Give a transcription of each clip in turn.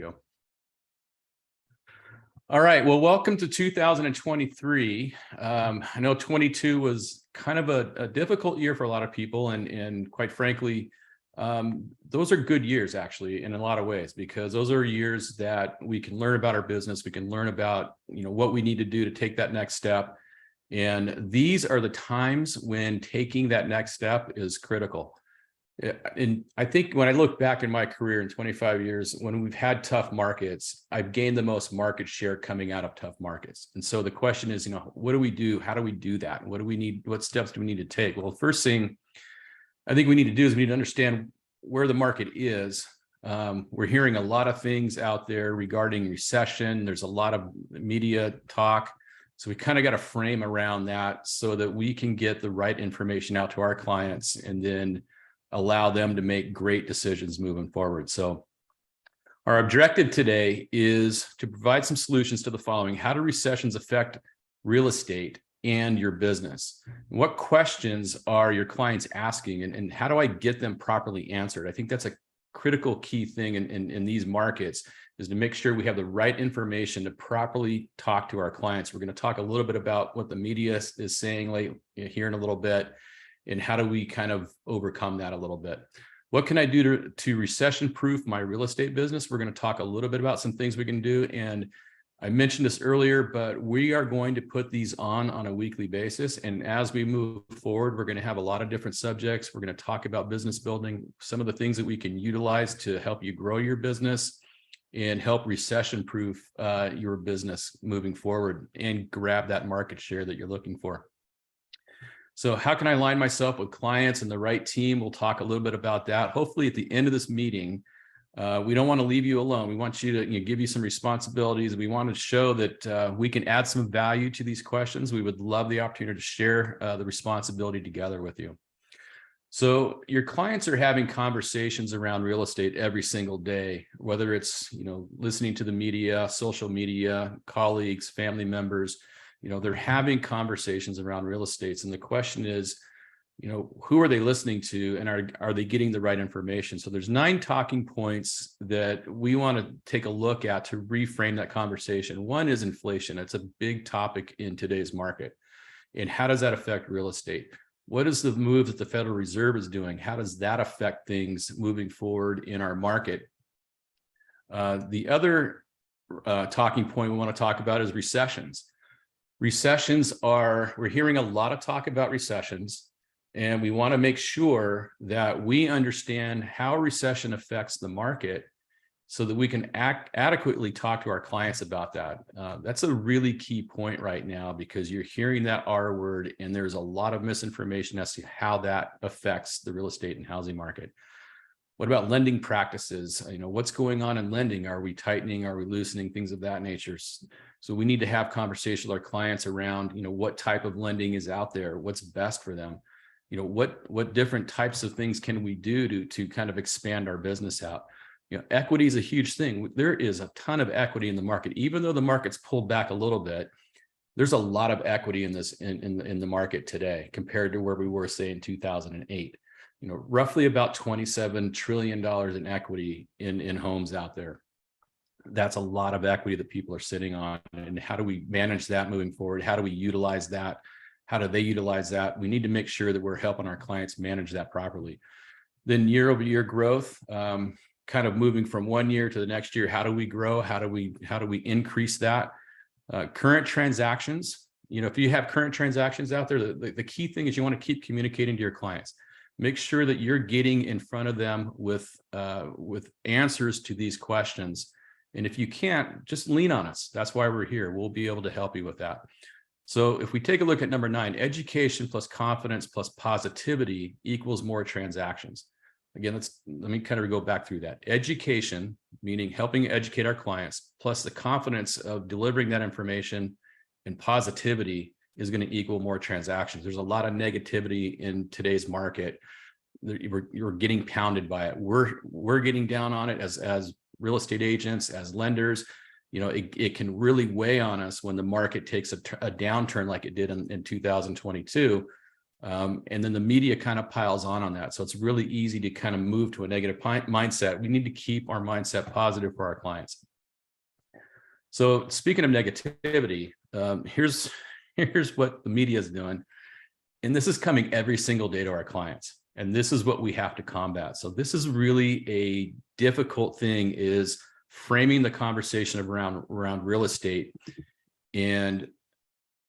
go. All right. Well, welcome to 2023. I know 22 was kind of a difficult year for a lot of people, and quite frankly, those are good years actually in a lot of ways, because those are years that we can learn about our business. We can learn about what we need to do to take that next step, and these are the times when taking that next step is critical. And I think when I look back in my career in 25 years, when we've had tough markets, I've gained the most market share coming out of tough markets. And so the question is, what do we do? How do we do that? What do we need? What steps do we need to take? Well, the first thing I think we need to do is we need to understand where the market is. We're hearing a lot of things out there regarding recession. There's a lot of media talk. So we kind of got a frame around that so that we can get the right information out to our clients and then allow them to make great decisions moving forward. So our objective today is to provide some solutions to the following. How do recessions affect real estate and your business? What questions are your clients asking, and how do I get them properly answered? I think that's a critical key thing in these markets, is to make sure we have the right information to properly talk to our clients. We're going to talk a little bit about what the media is saying here in a little bit, and how do we kind of overcome that a little bit. What can I do to recession-proof my real estate business? We're going to talk a little bit about some things we can do. And I mentioned this earlier, but we are going to put these on a weekly basis. And as we move forward, we're going to have a lot of different subjects. We're going to talk about business building, some of the things that we can utilize to help you grow your business and help recession-proof your business moving forward and grab that market share that you're looking for. So how can I align myself with clients and the right team? We'll talk a little bit about that. Hopefully at the end of this meeting, we don't want to leave you alone. We want you to give you some responsibilities. We want to show that we can add some value to these questions. We would love the opportunity to share the responsibility together with you. So your clients are having conversations around real estate every single day, whether it's listening to the media, social media, colleagues, family members. They're having conversations around real estate. And the question is, who are they listening to, and are they getting the right information? So there's 9 talking points that we want to take a look at to reframe that conversation. One is inflation. It's a big topic in today's market. And how does that affect real estate? What is the move that the Federal Reserve is doing? How does that affect things moving forward in our market? The other talking point we want to talk about is recessions. We're hearing a lot of talk about recessions, and we want to make sure that we understand how a recession affects the market so that we can adequately talk to our clients about that. That's a really key point right now, because you're hearing that R word, and there's a lot of misinformation as to how that affects the real estate and housing market. What about lending practices? What's going on in lending? Are we tightening? Are we loosening? Things of that nature. So we need to have conversations with our clients around, what type of lending is out there, what's best for them, what different types of things can we do to kind of expand our business out. Equity is a huge thing. There is a ton of equity in the market, even though the market's pulled back a little bit. There's a lot of equity in the market today compared to where we were, say, in 2008. Roughly about $27 trillion in equity in homes out there. That's a lot of equity that people are sitting on. And how do we manage that moving forward? How do we utilize that? How do they utilize that? We need to make sure that we're helping our clients manage that properly. Then year-over-year growth, kind of moving from one year to the next year. How do we grow? How do we increase that? Current transactions. If you have current transactions out there, the key thing is you want to keep communicating to your clients. Make sure that you're getting in front of them with answers to these questions. And if you can't, just lean on us. That's why we're here. We'll be able to help you with that. So if we take a look at number 9, education plus confidence plus positivity equals more transactions. Again, let me kind of go back through that. Education, meaning helping educate our clients, plus the confidence of delivering that information, and positivity is going to equal more transactions. There's a lot of negativity in today's market. You're getting pounded by it. We're getting down on it as real estate agents, as lenders. It can really weigh on us when the market takes a downturn like it did in 2022. And then the media kind of piles on that. So it's really easy to kind of move to a negative mindset. We need to keep our mindset positive for our clients. So speaking of negativity, here's what the media is doing. And this is coming every single day to our clients. And this is what we have to combat. So this is really a difficult thing, is framing the conversation around real estate. And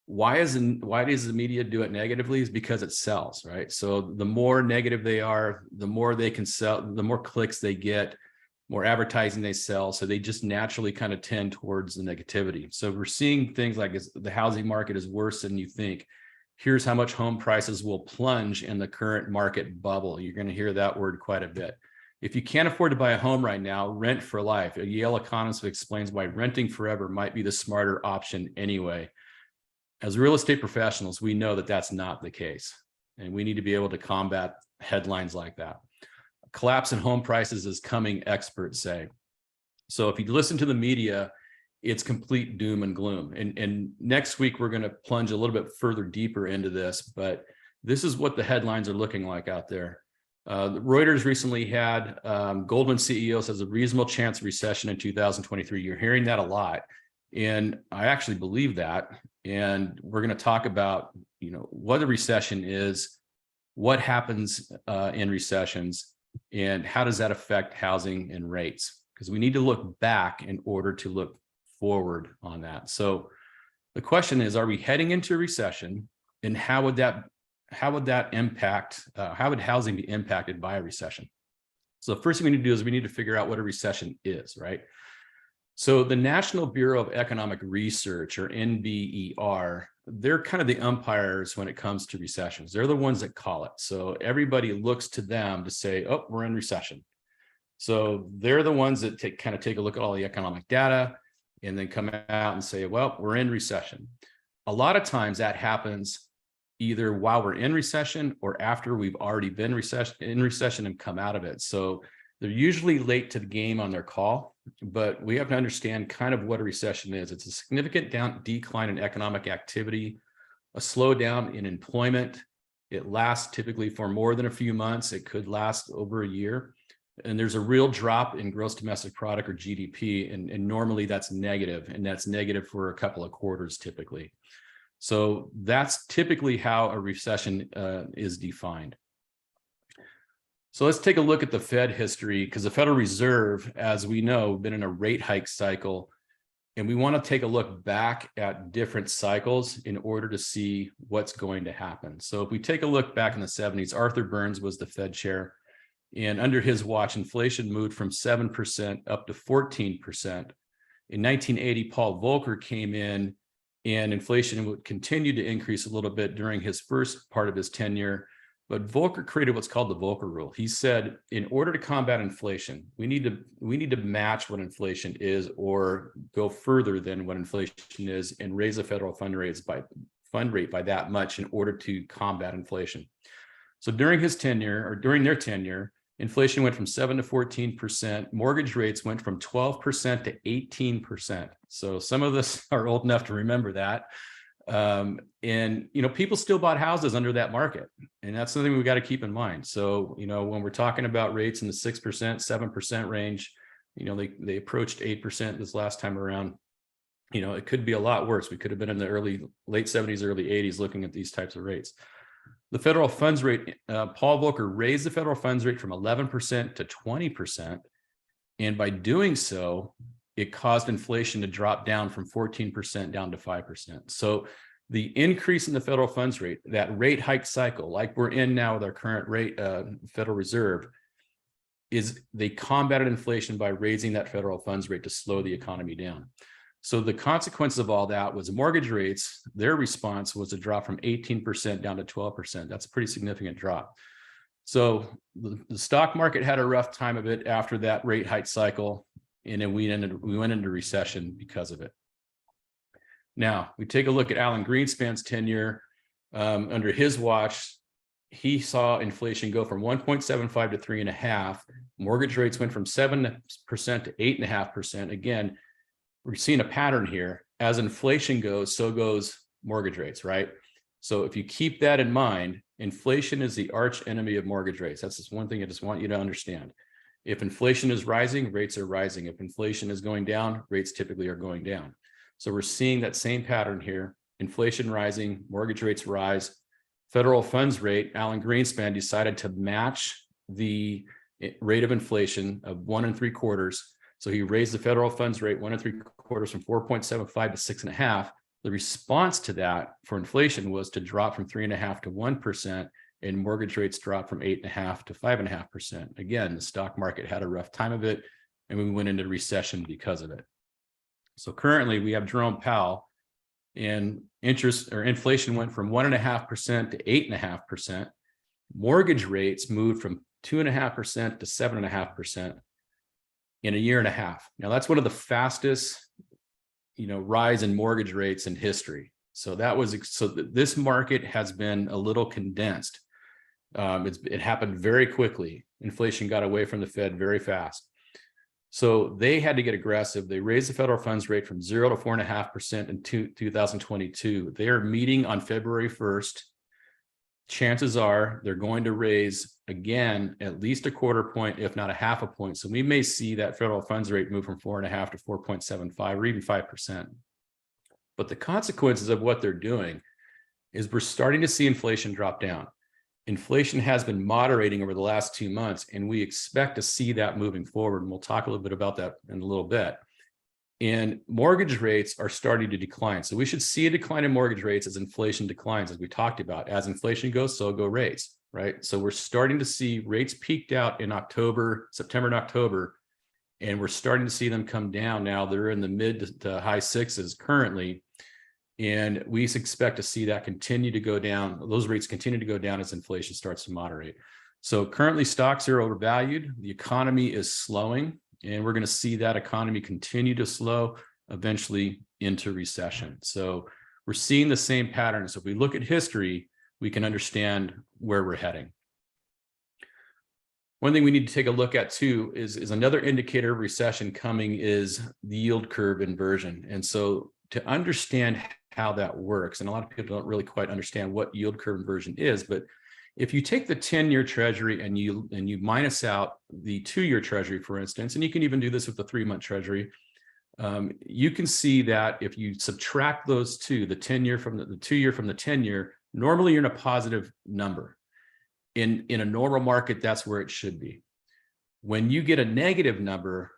why does the media do it negatively? Is because it sells, right? So the more negative they are, the more they can sell, the more clicks they get, more advertising they sell. So they just naturally kind of tend towards the negativity. So we're seeing things like the housing market is worse than you think. Here's how much home prices will plunge in the current market bubble. You're going to hear that word quite a bit. If you can't afford to buy a home right now, rent for life. A Yale economist explains why renting forever might be the smarter option anyway. As real estate professionals, we know that that's not the case, and we need to be able to combat headlines like that. A collapse in home prices is coming, experts say. So if you listen to the media, it's complete doom and gloom. And next week, we're going to plunge a little bit further deeper into this, but this is what the headlines are looking like out there. Reuters recently had Goldman CEO says a reasonable chance of recession in 2023. You're hearing that a lot. And I actually believe that. And we're going to talk about, what a recession is, what happens in recessions, and how does that affect housing and rates? Because we need to look back in order to look forward on that. So the question is, are we heading into a recession, and how would that impact, how would housing be impacted by a recession? So the first thing we need to do is we need to figure out what a recession is, right? So the National Bureau of Economic Research, or NBER, they're kind of the umpires when it comes to recessions. They're the ones that call it. So everybody looks to them to say, oh, we're in recession. So they're the ones that take a look at all the economic data and then come out and say, well, we're in recession. A lot of times that happens either while we're in recession or after we've already been in recession and come out of it. So they're usually late to the game on their call, but we have to understand kind of what a recession is. It's a significant decline in economic activity, a slowdown in employment. It lasts typically for more than a few months. It could last over a year. And there's a real drop in gross domestic product, or GDP, and normally that's negative, and that's negative for a couple of quarters typically. So that's typically how a recession is defined. So let's take a look at the Fed history, because the Federal Reserve, as we know, been in a rate hike cycle, and we want to take a look back at different cycles in order to see what's going to happen. So if we take a look back in the 70s, Arthur Burns was the Fed chair, and under his watch, inflation moved from 7% up to 14%. In 1980, Paul Volcker came in, and inflation would continue to increase a little bit during his first part of his tenure. But Volcker created what's called the Volcker Rule. He said, in order to combat inflation, we need to match what inflation is, or go further than what inflation is, and raise the federal fund rate by that much in order to combat inflation. So during his tenure, or during their tenure, inflation went from 7 to 14%. Mortgage rates went from 12% to 18%. So some of us are old enough to remember that. And people still bought houses under that market, and that's something we've got to keep in mind. So when we're talking about rates in the 6%, 7% range, they approached 8% this last time around. It could be a lot worse. We could have been in the late 70s, early 80s looking at these types of rates. The federal funds rate, Paul Volcker raised the federal funds rate from 11% to 20, and by doing so, it caused inflation to drop down from 14% down to 5%. So the increase in the federal funds rate, that rate hike cycle, like we're in now with our current rate, Federal Reserve, is they combated inflation by raising that federal funds rate to slow the economy down. So the consequence of all that was mortgage rates. Their response was a drop from 18% down to 12%. That's a pretty significant drop. So the stock market had a rough time of it after that rate hike cycle, and then we went into recession because of it. Now we take a look at Alan Greenspan's tenure. Under his watch, he saw inflation go from 1.75 to 3.5. Mortgage rates went from 7% to 8.5%. Again, we're seeing a pattern here. As inflation goes, so goes mortgage rates, right? So if you keep that in mind, inflation is the arch enemy of mortgage rates. That's just one thing I just want you to understand. If inflation is rising, rates are rising. If inflation is going down, rates typically are going down. So we're seeing that same pattern here. Inflation rising, mortgage rates rise. Federal funds rate, Alan Greenspan decided to match the rate of inflation of 1 3/4. So he raised the federal funds rate 1 3/4 from 4.75 to 6.5. The response to that for inflation was to drop from 3.5 to 1%, and mortgage rates dropped from 8.5 to 5.5%. Again, the stock market had a rough time of it, and we went into recession because of it. So currently we have Jerome Powell, and inflation went from 1.5% to 8.5%. Mortgage rates moved from 2.5% to 7.5% in a year and a half. Now that's one of the fastest, rise in mortgage rates in history. So this market has been a little condensed. It happened very quickly. Inflation got away from the Fed very fast. So they had to get aggressive. They raised the federal funds rate from 0 to 4.5% in 2022. They are meeting on February 1st. Chances are they're going to raise again at least a 1/4 point, if not a 1/2 point. So we may see that federal funds rate move from 4.5 to 4.75 or even 5%. But the consequences of what they're doing is we're starting to see inflation drop down. Inflation has been moderating over the last 2 months, and we expect to see that moving forward. And we'll talk a little bit about that in a little bit. And mortgage rates are starting to decline. So we should see a decline in mortgage rates as inflation declines, as we talked about. As inflation goes, so go rates, right? So we're starting to see rates peaked out in September and October, and we're starting to see them come down now. They're in the mid to high 6s currently. And we expect to see that continue to go down. Those rates continue to go down as inflation starts to moderate. So currently stocks are overvalued. The economy is slowing, and we're going to see that economy continue to slow eventually into recession. So we're seeing the same pattern. So if we look at history, we can understand where we're heading. One thing we need to take a look at too is another indicator of recession coming is the yield curve inversion. And so to understand how that works, and a lot of people don't really quite understand what yield curve inversion is, but if you take the 10-year treasury and you minus out the 2-year treasury, for instance, and you can even do this with the 3-month treasury, you can see that if you subtract those two, the 10-year from the 2-year from the 10-year, normally you're in a positive number. In a normal market, that's where it should be. When you get a negative number,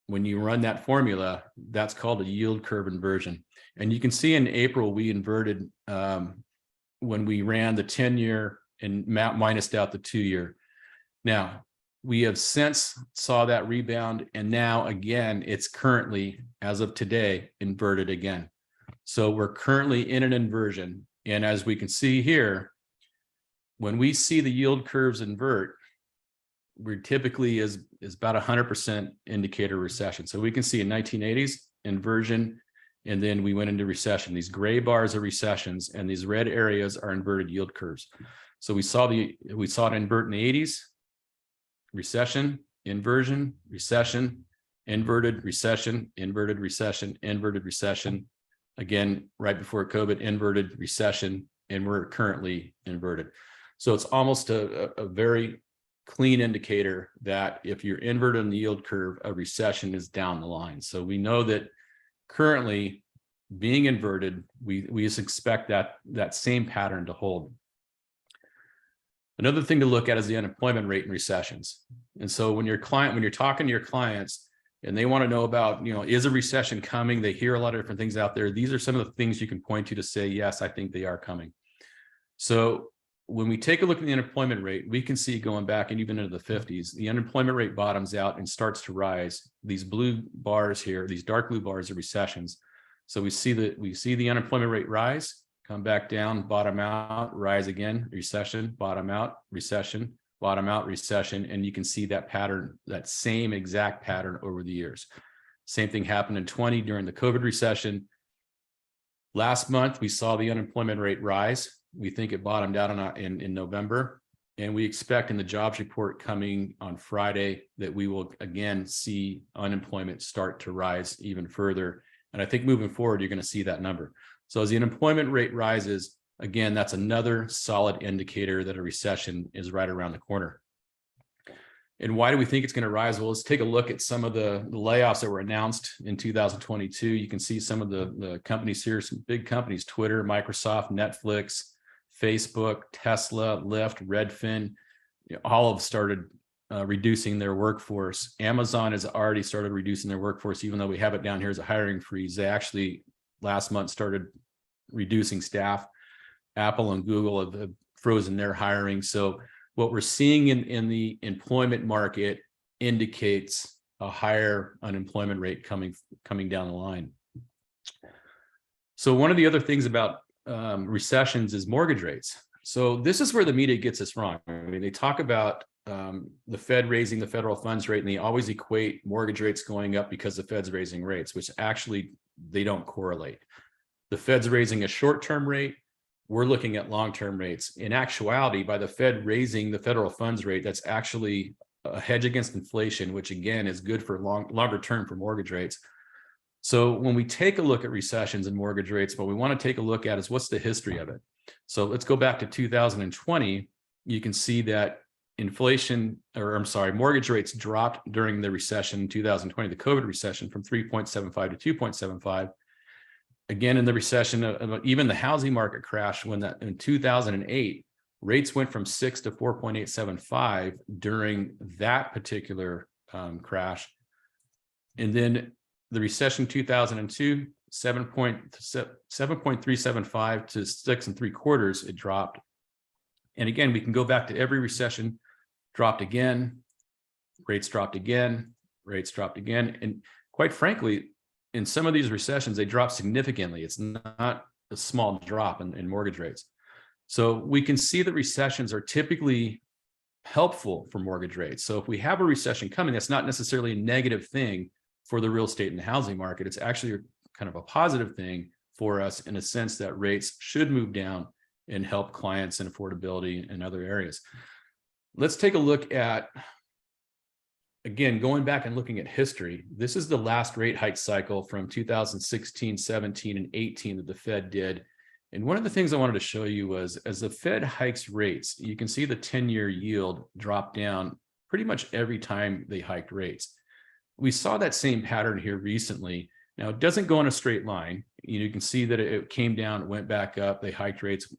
when you run that formula, that's called a yield curve inversion. And you can see in April, we inverted when we ran the 10-year and minused out the 2-year. Now, we have since saw that rebound, and now again, it's currently, as of today, inverted again. So we're currently in an inversion. And as we can see here, when we see the yield curves invert, we're typically is about 100% indicator recession. So we can see in 1980s inversion, and then we went into recession. These gray bars are recessions, and these red areas are inverted yield curves. So we saw it invert in the 80s, recession, inversion, recession, inverted recession, inverted recession, inverted recession. Again, right before COVID, inverted recession, and we're currently inverted. So it's almost a very clean indicator that if you're inverted in the yield curve, a recession is down the line. So we know that currently being inverted, we just expect that same pattern to hold. Another thing to look at is the unemployment rate in recessions. And so when you're talking to your clients and they want to know about, is a recession coming? They hear a lot of different things out there. These are some of the things you can point to say, yes, I think they are coming. So when we take a look at the unemployment rate, we can see going back and even into the 50s, the unemployment rate bottoms out and starts to rise. These blue bars here, these dark blue bars are recessions. So we see the unemployment rate rise, come back down, bottom out, rise again, recession, bottom out, recession, bottom out, recession. And you can see that pattern, that same exact pattern over the years. Same thing happened in 20 during the COVID recession. Last month, we saw the unemployment rate rise. We think it bottomed out in November, and we expect in the jobs report coming on Friday that we will again see unemployment start to rise even further. And I think moving forward, you're going to see that number. So as the unemployment rate rises, again, that's another solid indicator that a recession is right around the corner. And why do we think it's going to rise? Well, let's take a look at some of the layoffs that were announced in 2022. You can see some of the companies here, some big companies: Twitter, Microsoft, Netflix, Facebook, Tesla, Lyft, Redfin. All have started reducing their workforce. Amazon has already started reducing their workforce, even though we have it down here as a hiring freeze. They actually last month started reducing staff. Apple and Google have frozen their hiring. So what we're seeing in the employment market indicates a higher unemployment rate coming down the line. So one of the other things about recessions is mortgage rates. So this is where the media gets us wrong. I mean, they talk about the Fed raising the federal funds rate, and they always equate mortgage rates going up because the Fed's raising rates, which actually they don't correlate. The Fed's raising a short-term rate. We're looking at long-term rates. In actuality, by the Fed raising the federal funds rate, that's actually a hedge against inflation, which again is good for longer term for mortgage rates. So when we take a look at recessions and mortgage rates, what we want to take a look at is what's the history of it. So let's go back to 2020. You can see that mortgage rates dropped during the recession in 2020, the COVID recession, from 3.75 to 2.75. Again, in the recession, even the housing market crash in 2008, rates went from 6 to 4.875 during that particular crash. And then the recession 2002, 7.375 to 6.75, it dropped. And again, we can go back to every recession, dropped again, rates dropped again, rates dropped again. And quite frankly, in some of these recessions, they drop significantly. It's not a small drop in mortgage rates. So we can see that recessions are typically helpful for mortgage rates. So if we have a recession coming, that's not necessarily a negative thing for the real estate and the housing market. It's actually kind of a positive thing for us in a sense that rates should move down and help clients and affordability in other areas. Let's take a look at, again, going back and looking at history. This is the last rate hike cycle from 2016, 17, and 18 that the Fed did. And one of the things I wanted to show you was, as the Fed hikes rates, you can see the 10-year yield drop down pretty much every time they hiked rates. We saw that same pattern here recently. Now, it doesn't go in a straight line. You can see that it came down, went back up, they hiked rates,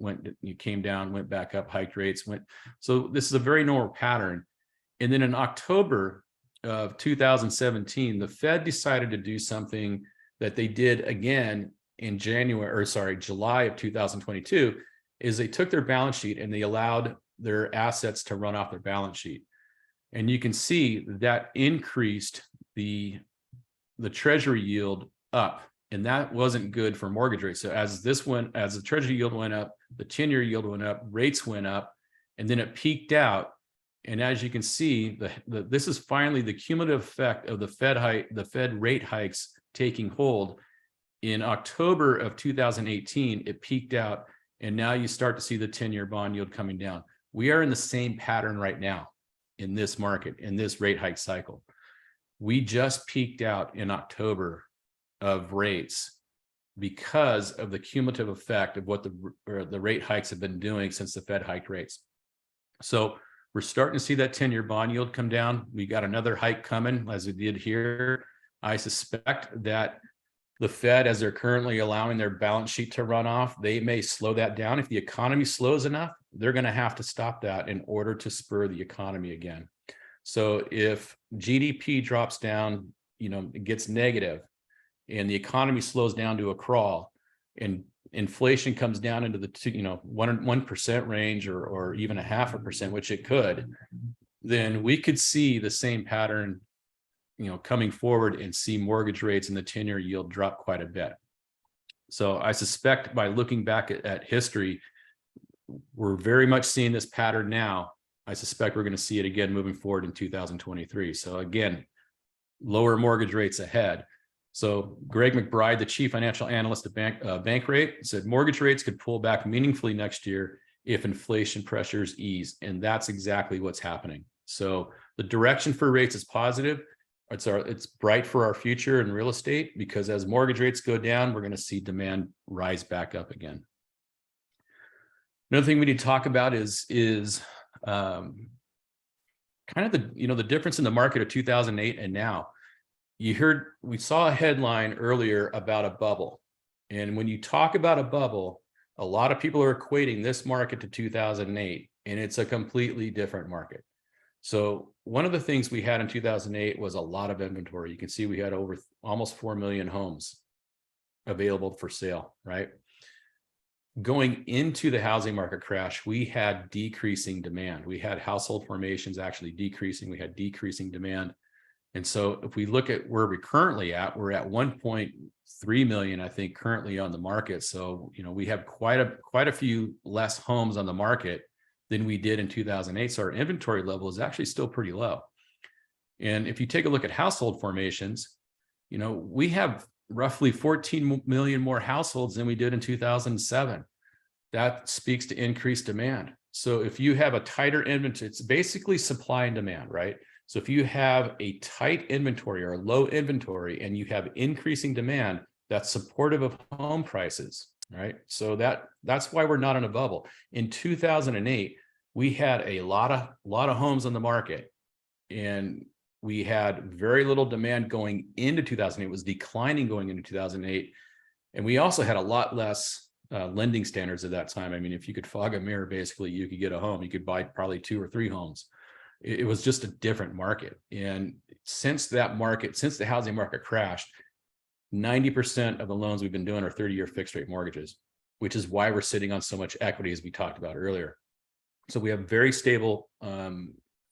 came down, went back up, hiked rates, went. So this is a very normal pattern. And then in October of 2017, the Fed decided to do something that they did again in July of 2022, is they took their balance sheet and they allowed their assets to run off their balance sheet. And you can see that increased the treasury yield up, and that wasn't good for mortgage rates. So as the treasury yield went up, the 10-year yield went up, rates went up, and then it peaked out. And as you can see, this is finally the cumulative effect of the Fed rate hikes taking hold. In October of 2018, it peaked out, and now you start to see the 10-year bond yield coming down. We are in the same pattern right now in this market, in this rate hike cycle. We just peaked out in October of rates because of the cumulative effect of what the rate hikes have been doing since the Fed hiked rates. So we're starting to see that 10-year bond yield come down. We got another hike coming, as we did here. I suspect that the Fed, as they're currently allowing their balance sheet to run off, they may slow that down. If the economy slows enough, they're going to have to stop that in order to spur the economy again. So if GDP drops down, it gets negative, and the economy slows down to a crawl, and inflation comes down into the 1% range or even 0.5%, which it could, then we could see the same pattern coming forward and see mortgage rates and the 10-year yield drop quite a bit. So I suspect, by looking back at history, we're very much seeing this pattern now. I suspect we're going to see it again moving forward in 2023. So again, lower mortgage rates ahead. So Greg McBride, the chief financial analyst at Bankrate, said mortgage rates could pull back meaningfully next year if inflation pressures ease. And that's exactly what's happening. So the direction for rates is positive. It's bright for our future in real estate, because as mortgage rates go down, we're going to see demand rise back up again. Another thing we need to talk about is kind of the difference in the market of 2008 and now. We saw a headline earlier about a bubble. And when you talk about a bubble, a lot of people are equating this market to 2008, and it's a completely different market. So one of the things we had in 2008 was a lot of inventory. You can see we had over almost 4 million homes available for sale, right? Going into the housing market crash, we had decreasing demand. We had household formations actually decreasing. We had decreasing demand. And so if we look at where we're currently at, we're at 1.3 million, I think, currently on the market. So, we have quite a few less homes on the market than we did in 2008. So our inventory level is actually still pretty low. And if you take a look at household formations, we have roughly 14 million more households than we did in 2007. That speaks to increased demand. So if you have a tighter inventory, it's basically supply and demand, right? So if you have a tight inventory or a low inventory and you have increasing demand, that's supportive of home prices, right? So that's why we're not in a bubble. In 2008, we had a lot of homes on the market, and we had very little demand going into 2008. It was declining going into 2008. And we also had a lot less lending standards at that time. I mean, if you could fog a mirror, basically, you could get a home. You could buy probably 2 or 3 homes. It was just a different market. And since the housing market crashed, 90% of the loans we've been doing are 30-year fixed rate mortgages, which is why we're sitting on so much equity, as we talked about earlier. So we have very stable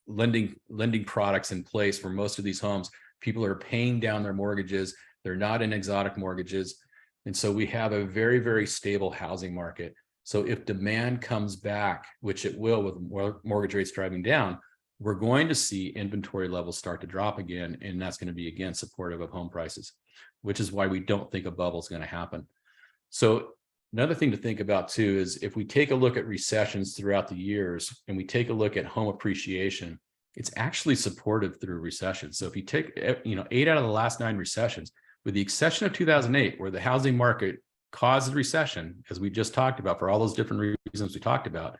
lending products in place for most of these homes. People are paying down their mortgages. They're not in exotic mortgages. And so we have a very, very stable housing market. So if demand comes back, which it will with mortgage rates driving down, we're going to see inventory levels start to drop again. And that's going to be, again, supportive of home prices, which is why we don't think a bubble is going to happen. So another thing to think about too is if we take a look at recessions throughout the years and we take a look at home appreciation, it's actually supportive through recession. So if you take 8 out of the last 9 recessions, with the exception of 2008, where the housing market caused the recession, as we just talked about, for all those different reasons we talked about,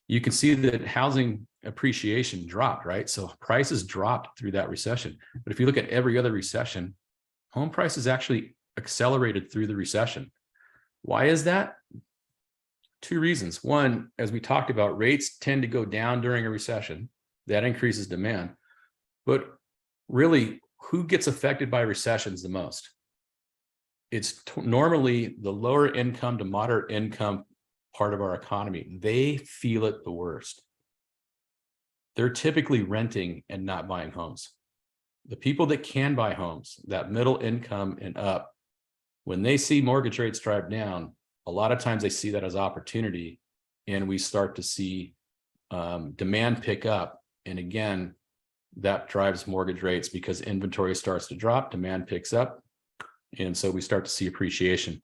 you can see that housing appreciation dropped, right? So prices dropped through that recession. But if you look at every other recession, home prices actually accelerated through the recession. Why is that? 2 reasons. One, as we talked about, rates tend to go down during a recession. That increases demand. But really, who gets affected by recessions the most? It's normally the lower income to moderate income part of our economy. They feel it the worst. They're typically renting and not buying homes. The people that can buy homes, that middle income and up, when they see mortgage rates drive down, a lot of times they see that as opportunity, and we start to see demand pick up. And again, that drives mortgage rates because inventory starts to drop, demand picks up, and so we start to see appreciation.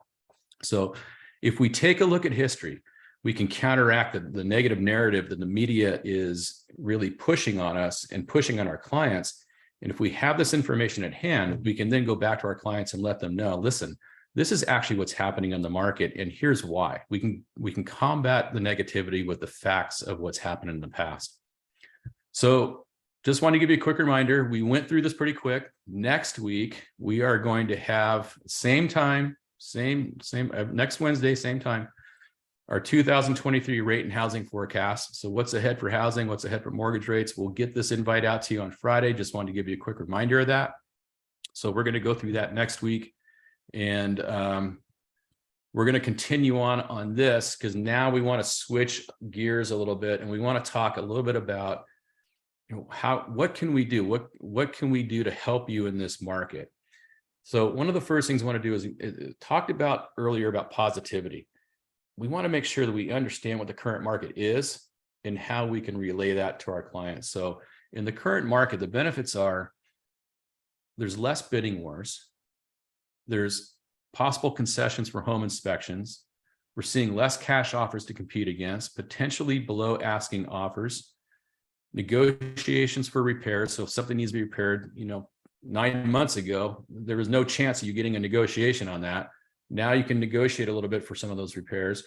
So if we take a look at history, we can counteract the negative narrative that the media is really pushing on us and pushing on our clients. And if we have this information at hand, we can then go back to our clients and let them know, listen, this is actually what's happening on the market, and here's why. We can combat the negativity with the facts of what's happened in the past. So just want to give you a quick reminder. We went through this pretty quick. Next week, we are going to have same time, next Wednesday, same time, our 2023 rate and housing forecast. So what's ahead for housing? What's ahead for mortgage rates? We'll get this invite out to you on Friday. Just wanted to give you a quick reminder of that. So we're going to go through that next week. And we're going to continue on this because now we want to switch gears a little bit, and we want to talk a little bit about what can we do? What can we do to help you in this market? So one of the first things I want to do is talked about earlier about positivity. We want to make sure that we understand what the current market is and how we can relay that to our clients. So in the current market, the benefits are there's less bidding wars. There's possible concessions for home inspections. We're seeing less cash offers to compete against, potentially below asking offers, negotiations for repairs. So if something needs to be repaired, 9 months ago, there was no chance of you getting a negotiation on that. Now you can negotiate a little bit for some of those repairs.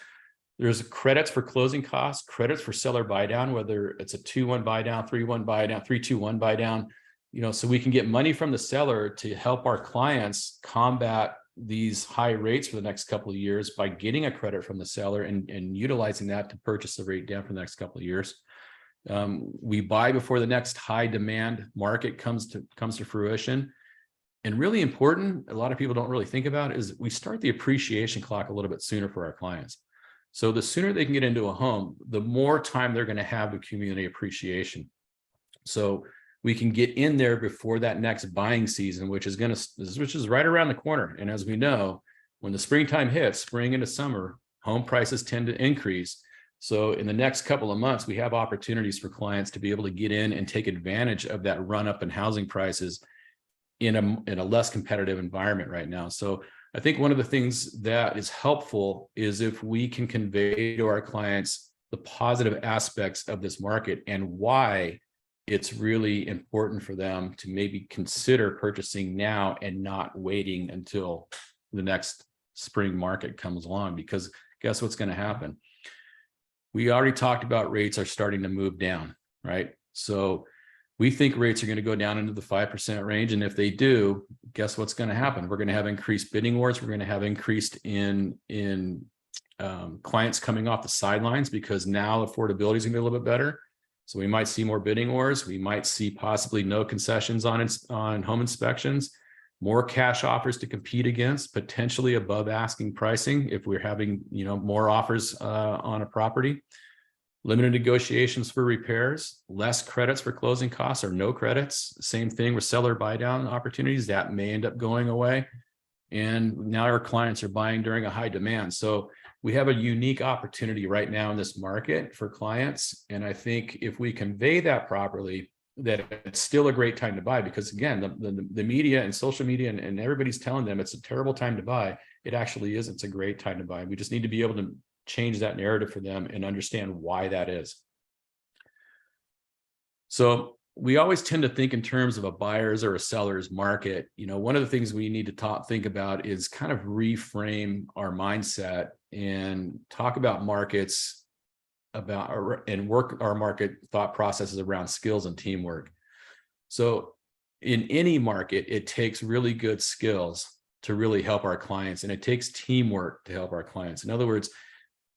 There's credits for closing costs, credits for seller buy down, whether it's a 2-1 buy down, 3-1 buy down, 3-2-1 buy down, so we can get money from the seller to help our clients combat these high rates for the next couple of years by getting a credit from the seller and utilizing that to purchase the rate down for the next couple of years. We buy before the next high demand market comes to fruition. And really important, a lot of people don't really think about, is we start the appreciation clock a little bit sooner for our clients. So the sooner they can get into a home, the more time they're going to have to accumulate appreciation. So we can get in there before that next buying season, which is right around the corner. And as we know, when the springtime hits, spring into summer, home prices tend to increase. So in the next couple of months, we have opportunities for clients to be able to get in and take advantage of that run up in housing prices in a less competitive environment right now. So I think one of the things that is helpful is if we can convey to our clients the positive aspects of this market and why it's really important for them to maybe consider purchasing now and not waiting until the next spring market comes along, because guess what's going to happen? We already talked about rates are starting to move down, right? So we think rates are going to go down into the 5% range. And if they do, guess what's going to happen? We're going to have increased bidding wars. We're going to have increased in clients coming off the sidelines because now affordability is going to be a little bit better. So we might see more bidding wars. We might see possibly no concessions on home inspections, more cash offers to compete against, potentially above asking pricing if we're having more offers on a property. Limited negotiations for repairs, less credits for closing costs or no credits. Same thing with seller buy down opportunities that may end up going away. And now our clients are buying during a high demand. So we have a unique opportunity right now in this market for clients. And I think if we convey that properly, that it's still a great time to buy, because again, the media and social media and everybody's telling them it's a terrible time to buy. It actually is. It's a great time to buy. We just need to be able to change that narrative for them and understand why that is. So we always tend to think in terms of a buyer's or a seller's market. One of the things we need to think about is kind of reframe our mindset and talk about markets and work our market thought processes around skills and teamwork. So in any market, it takes really good skills to really help our clients, and it takes teamwork to help our clients. In other words,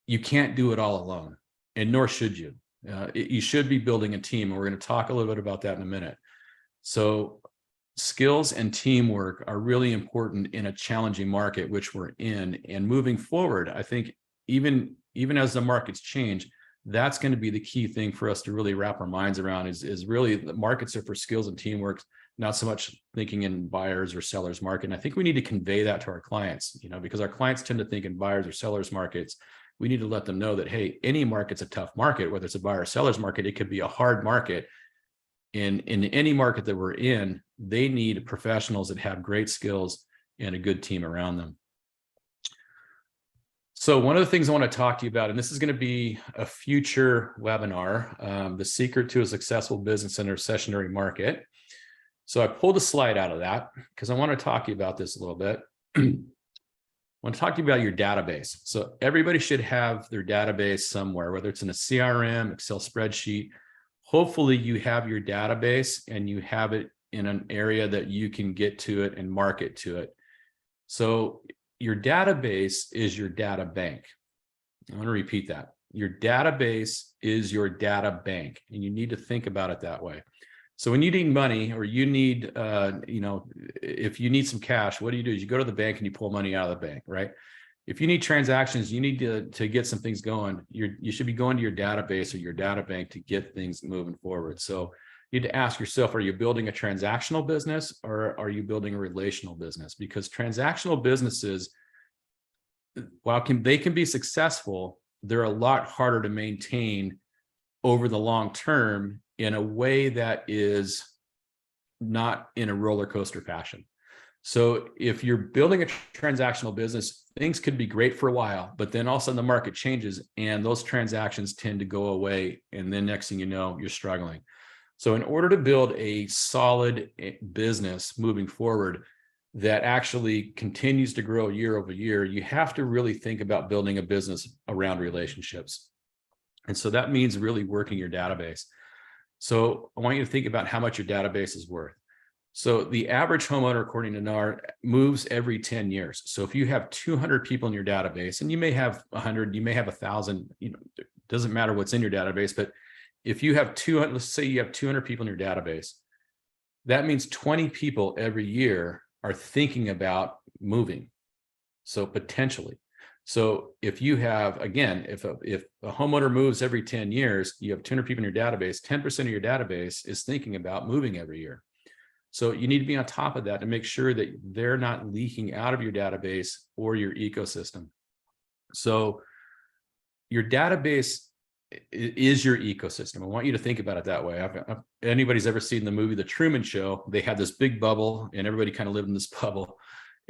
you can't do it all alone, and nor should you. You should be building a team, and we're going to talk a little bit about that in a minute. So skills and teamwork are really important in a challenging market, which we're in. And moving forward, I think even as the markets change, that's going to be the key thing for us to really wrap our minds around is really the markets are for skills and teamwork, not so much thinking in buyers or sellers market. And I think we need to convey that to our clients, because our clients tend to think in buyers or sellers markets. We need to let them know that, hey, any market's a tough market, whether it's a buyer or seller's market, it could be a hard market. In any market that we're in, they need professionals that have great skills and a good team around them. So one of the things I want to talk to you about, and this is going to be a future webinar, the secret to a successful business in a recessionary market. So I pulled a slide out of that because I want to talk to you about this a little bit. I want to talk to you about your database. So everybody should have their database somewhere, whether it's in a CRM, Excel spreadsheet. Hopefully you have your database and you have it in an area that you can get to it and market to it. So your database is your data bank. I want to repeat that. Your database is your data bank, and you need to think about it that way. So when you need money, or you need, if you need some cash, what do? You go to the bank and you pull money out of the bank, right? If you need transactions, you need to get some things going. You should be going to your database or your data bank to get things moving forward. So you need to ask yourself, are you building a transactional business or are you building a relational business? Because transactional businesses, while they can be successful, they're a lot harder to maintain over the long term in a way that is not in a roller coaster fashion. So if you're building a transactional business, things could be great for a while, but then all of a sudden the market changes and those transactions tend to go away. And then next thing you know, you're struggling. So in order to build a solid business moving forward, that actually continues to grow year over year, you have to really think about building a business around relationships. And so that means really working your database. So I want you to think about how much your database is worth. So the average homeowner, according to NAR, moves every 10 years. So if you have 200 people in your database, and you may have 100, you may have 1,000, it doesn't matter what's in your database, but if you have 200, let's say you have 200 people in your database, that means 20 people every year are thinking about moving. So potentially. So if you have, again, if a homeowner moves every 10 years, you have 200 people in your database, 10% of your database is thinking about moving every year. So you need to be on top of that to make sure that they're not leaking out of your database or your ecosystem. So your database is your ecosystem. I want you to think about it that way. If anybody's ever seen the movie The Truman Show, they had this big bubble and everybody kind of lived in this bubble.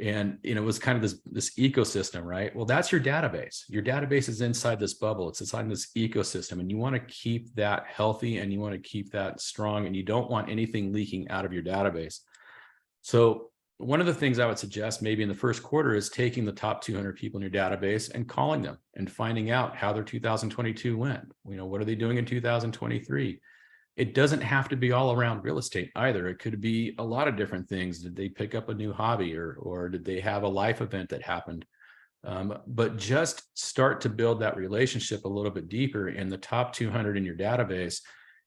And it was kind of this ecosystem, right? Well, that's your database. Your database is inside this bubble. It's inside this ecosystem, and you want to keep that healthy and you want to keep that strong, and you don't want anything leaking out of your database. So one of the things I would suggest maybe in the first quarter is taking the top 200 people in your database and calling them and finding out how their 2022 went. What are they doing in 2023? It doesn't have to be all around real estate either. It could be a lot of different things. Did they pick up a new hobby, or did they have a life event that happened? But just start to build that relationship a little bit deeper in the top 200 in your database,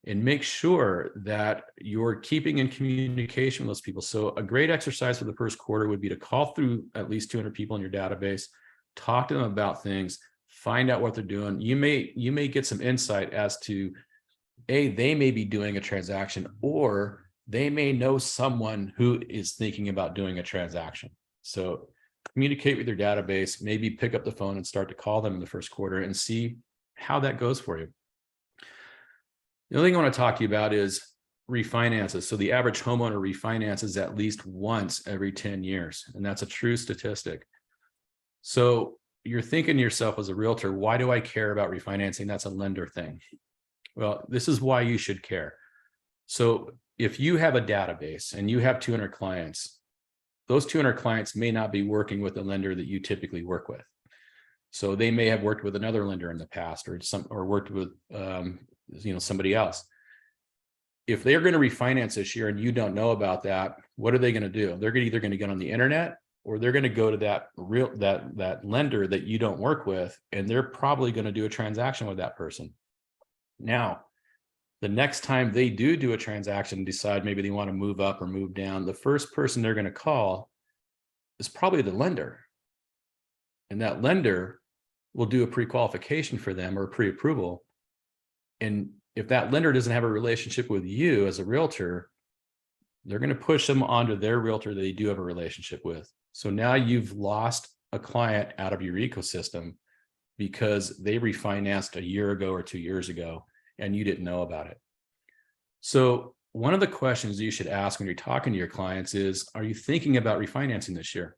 and make sure that you're keeping in communication with those people. So a great exercise for the first quarter would be to call through at least 200 people in your database, talk to them about things, find out what they're doing. You may get some insight as to, they may be doing a transaction, or they may know someone who is thinking about doing a transaction. So communicate with your database, maybe pick up the phone and start to call them in the first quarter and see how that goes for you. The other thing I want to talk to you about is refinances. So the average homeowner refinances at least once every 10 years, and that's a true statistic. So you're thinking to yourself as a realtor, why do I care about refinancing? That's a lender thing. Well, this is why you should care. So if you have a database and you have 200 clients, those 200 clients may not be working with the lender that you typically work with. So they may have worked with another lender in the past, or worked with somebody else. If they're going to refinance this year and you don't know about that, what are they going to do? They're either going to get on the internet, or they're going to go to that lender that you don't work with, and they're probably going to do a transaction with that person. Now, the next time they do a transaction and decide maybe they want to move up or move down, the first person they're going to call is probably the lender. And that lender will do a pre-qualification for them or a pre-approval. And if that lender doesn't have a relationship with you as a realtor, they're going to push them onto their realtor that they do have a relationship with. So now you've lost a client out of your ecosystem because they refinanced a year ago or 2 years ago and you didn't know about it. So one of the questions you should ask when you're talking to your clients is, are you thinking about refinancing this year?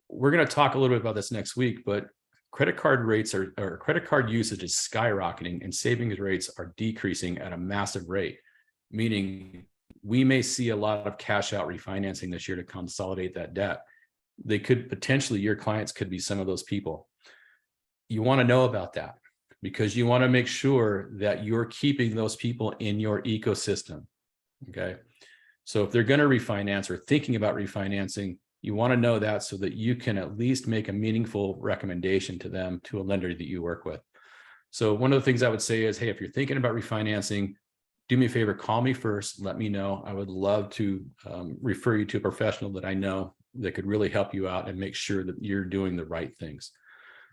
We're going to talk a little bit about this next week, but credit card rates or credit card usage is skyrocketing, and savings rates are decreasing at a massive rate, meaning we may see a lot of cash out refinancing this year to consolidate that debt. They could potentially, your clients could be some of those people. You want to know about that because you want to make sure that you're keeping those people in your ecosystem. Okay. So if they're going to refinance or thinking about refinancing, you want to know that so that you can at least make a meaningful recommendation to them, to a lender that you work with. So one of the things I would say is, hey, if you're thinking about refinancing, do me a favor, call me first, let me know. I would love to refer you to a professional that I know that could really help you out and make sure that you're doing the right things.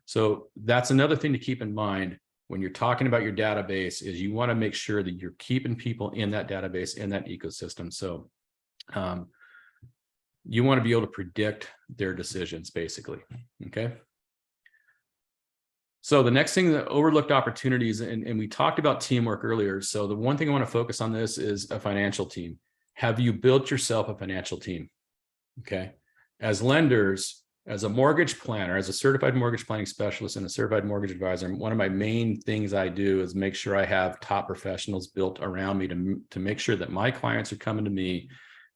So that's another thing to keep in mind when you're talking about your database, is you want to make sure that you're keeping people in that database, in that ecosystem. So you want to be able to predict their decisions, basically. Okay. So the next thing, the overlooked opportunities, and we talked about teamwork earlier. So the one thing I want to focus on this is a financial team. Have you built yourself a financial team? Okay. As lenders, as a mortgage planner, as a certified mortgage planning specialist and a certified mortgage advisor, one of my main things I do is make sure I have top professionals built around me to make sure that my clients are coming to me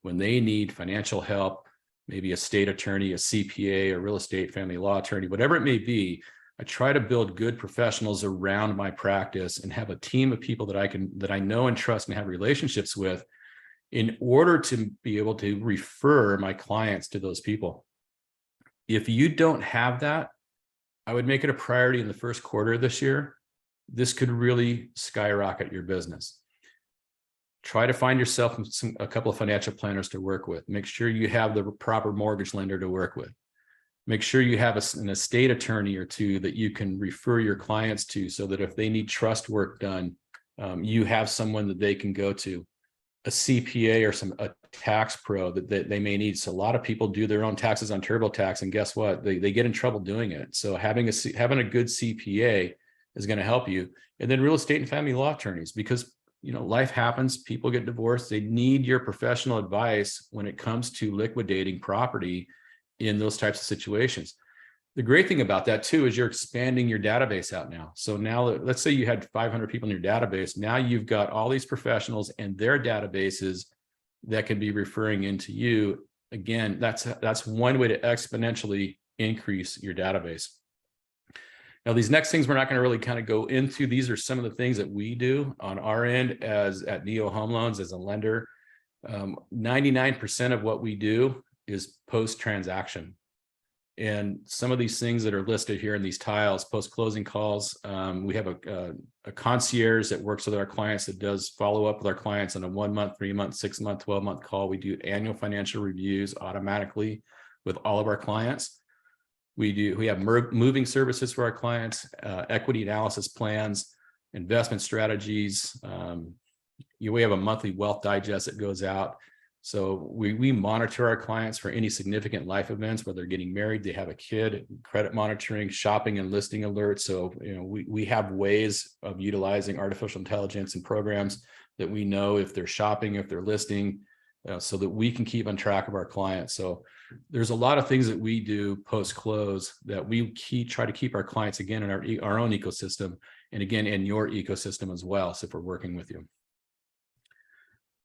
when they need financial help, maybe a state attorney, a CPA, a real estate family law attorney, whatever it may be. I try to build good professionals around my practice and have a team of people that I know and trust and have relationships with in order to be able to refer my clients to those people. If you don't have that, I would make it a priority in the first quarter of this year. This could really skyrocket your business. Try to find yourself a couple of financial planners to work with. Make sure you have the proper mortgage lender to work with. Make sure you have an estate attorney or two that you can refer your clients to, so that if they need trust work done, you have someone that they can go to. A CPA or a tax pro that they may need. So a lot of people do their own taxes on TurboTax, and guess what? They get in trouble doing it. So having a good CPA is going to help you. And then real estate and family law attorneys, because life happens, people get divorced. They need your professional advice when it comes to liquidating property in those types of situations. The great thing about that too is you're expanding your database out now. So now let's say you had 500 people in your database. Now you've got all these professionals and their databases that can be referring into you. Again, that's one way to exponentially increase your database. Now, these next things we're not going to really kind of go into. These are some of the things that we do on our end at Neo Home Loans as a lender. 99% of what we do is post-transaction. And some of these things that are listed here in these tiles, post-closing calls, we have a concierge that works with our clients, that does follow up with our clients on a 1 month, 3 month, 6 month, 12-month call. We do annual financial reviews automatically with all of our clients. We have moving services for our clients, equity analysis plans, investment strategies. We have a monthly wealth digest that goes out. So we monitor our clients for any significant life events, whether they're getting married, they have a kid, credit monitoring, shopping and listing alerts. So we have ways of utilizing artificial intelligence and programs that we know if they're shopping, if they're listing, so that we can keep on track of our clients. So there's a lot of things that we do post-close that we try to keep our clients, again, in our own ecosystem, and again, in your ecosystem as well, so if we're working with you.